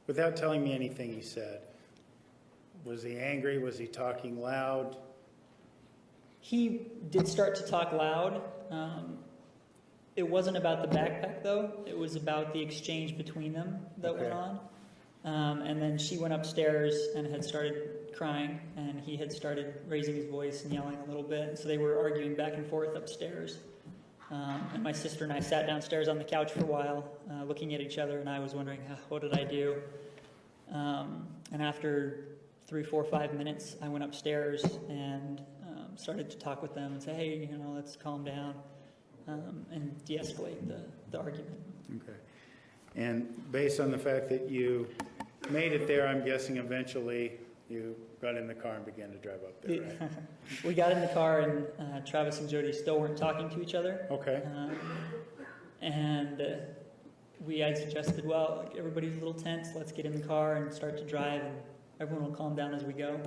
Without telling me anything he said, was he angry? Was he talking loud? He did start to talk loud. It wasn't about the backpack, though. It was about the exchange between them that went on. And then she went upstairs and had started crying, and he had started raising his voice and yelling a little bit. So they were arguing back and forth upstairs. And my sister and I sat downstairs on the couch for a while, looking at each other, and I was wondering, what did I do? And after 3, 4, 5 minutes, I went upstairs and started to talk with them and say, hey, let's calm down, and de-escalate the argument. Okay. And based on the fact that you made it there, I'm guessing eventually you got in the car and began to drive up there, right? We got in the car, and Travis and Jodi still weren't talking to each other. Okay. And I suggested, well, everybody's a little tense. Let's get in the car and start to drive, and everyone will calm down as we go.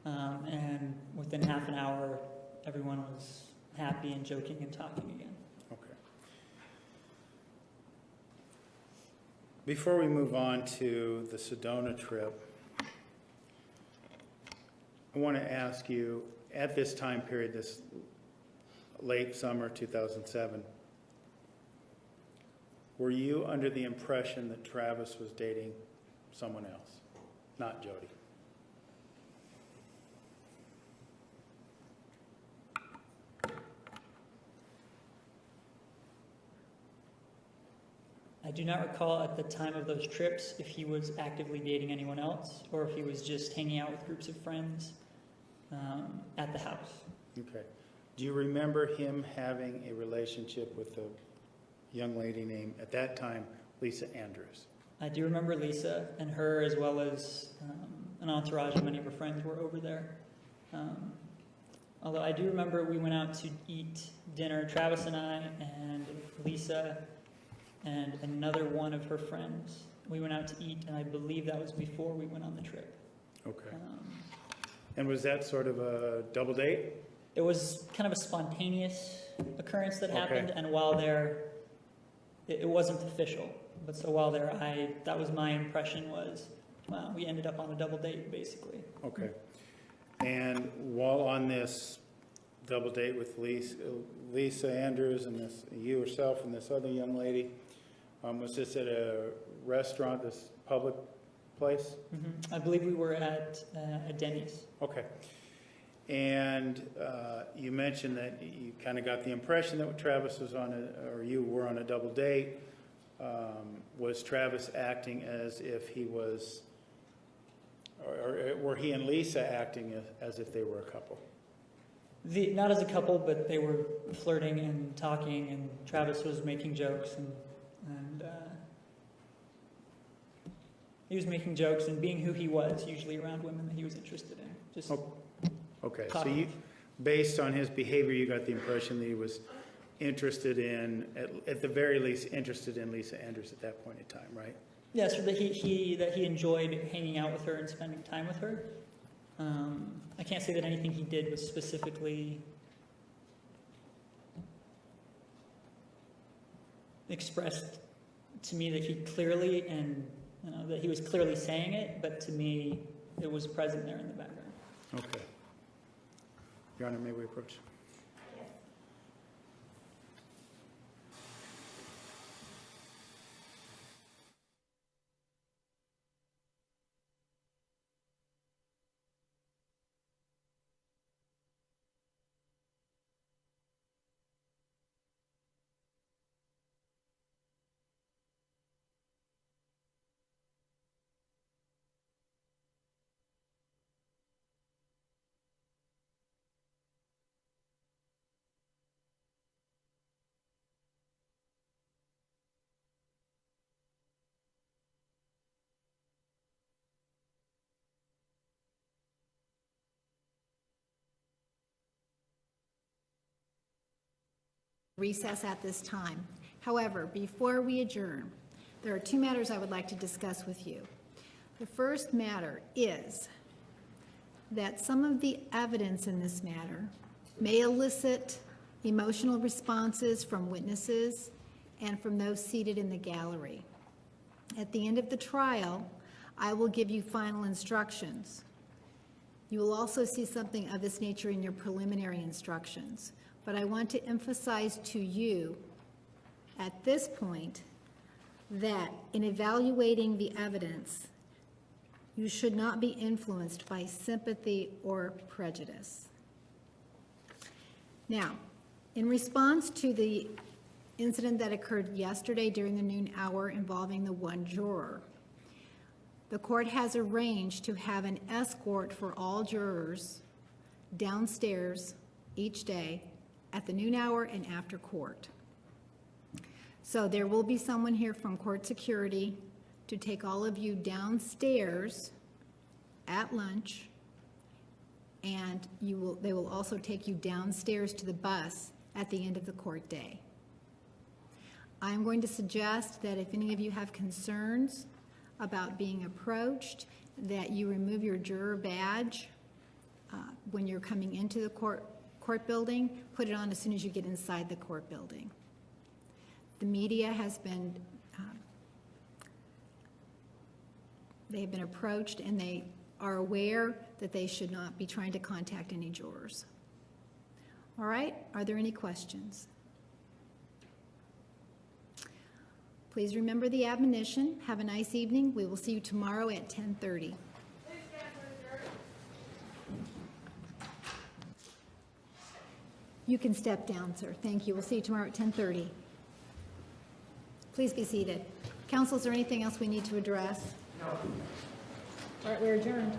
And within half an hour, everyone was happy and joking and talking again. Okay. Before we move on to the Sedona trip, I want to ask you, at this time period, this late summer 2007, were you under the impression that Travis was dating someone else, not Jodi? I do not recall at the time of those trips if he was actively dating anyone else or if he was just hanging out with groups of friends at the house. Okay. Do you remember him having a relationship with a young lady named, at that time, Lisa Andrews? I do remember Lisa, and her, as well as an entourage of many of her friends, were over there. Although I do remember we went out to eat dinner, Travis and I, and Lisa, and another one of her friends. We went out to eat, and I believe that was before we went on the trip. Okay. And was that sort of a double date? It was kind of a spontaneous occurrence that Okay. happened, and while there, it wasn't official. But so while there, that was my impression was, wow, we ended up on a double date, basically. Okay. And while on this double date with Lisa Andrews and you herself and this other young lady, was this at a restaurant, this public place? I believe we were at a Denny's. Okay. And you mentioned that you kind of got the impression that Travis was or you were on a double date. Was Travis acting as if he was, or were he and Lisa acting as if they were a couple? Not as a couple, but they were flirting and talking, and Travis was making jokes, and he was making jokes and being who he was, usually around women that he was interested in. Just Okay, so you, based on his behavior, you got the impression that he was interested in, at the very least, interested in Lisa Andrews at that point in time, right? Yes, or that he enjoyed hanging out with her and spending time with her. I can't say that anything he did was specifically expressed to me that he clearly that he was clearly saying it, but to me, it was present there in the background. Okay. Your Honor, may we approach? Recess at this time. However, before we adjourn, there are two matters I would like to discuss with you. The first matter is that some of the evidence in this matter may elicit emotional responses from witnesses and from those seated in the gallery. At the end of the trial, I will give you final instructions. You will also see something of this nature in your preliminary instructions. But I want to emphasize to you at this point that in evaluating the evidence, you should not be influenced by sympathy or prejudice. Now, in response to the incident that occurred yesterday during the noon hour involving the one juror, the court has arranged to have an escort for all jurors downstairs each day at the noon hour and after court. So there will be someone here from court security to take all of you downstairs at lunch, and they will also take you downstairs to the bus at the end of the court day. I'm going to suggest that if any of you have concerns about being approached, that you remove your juror badge when you're coming into the court building, put it on as soon as you get inside the court building. The media has been, they have been approached, and they are aware that they should not be trying to contact any jurors. All right, are there any questions? Please remember the admonition. Have a nice evening. We will see you tomorrow at 10:30. You can step down, sir. Thank you. We'll see you tomorrow at 10:30. Please be seated. Counsel, is there anything else we need to address? No. All right, we're adjourned.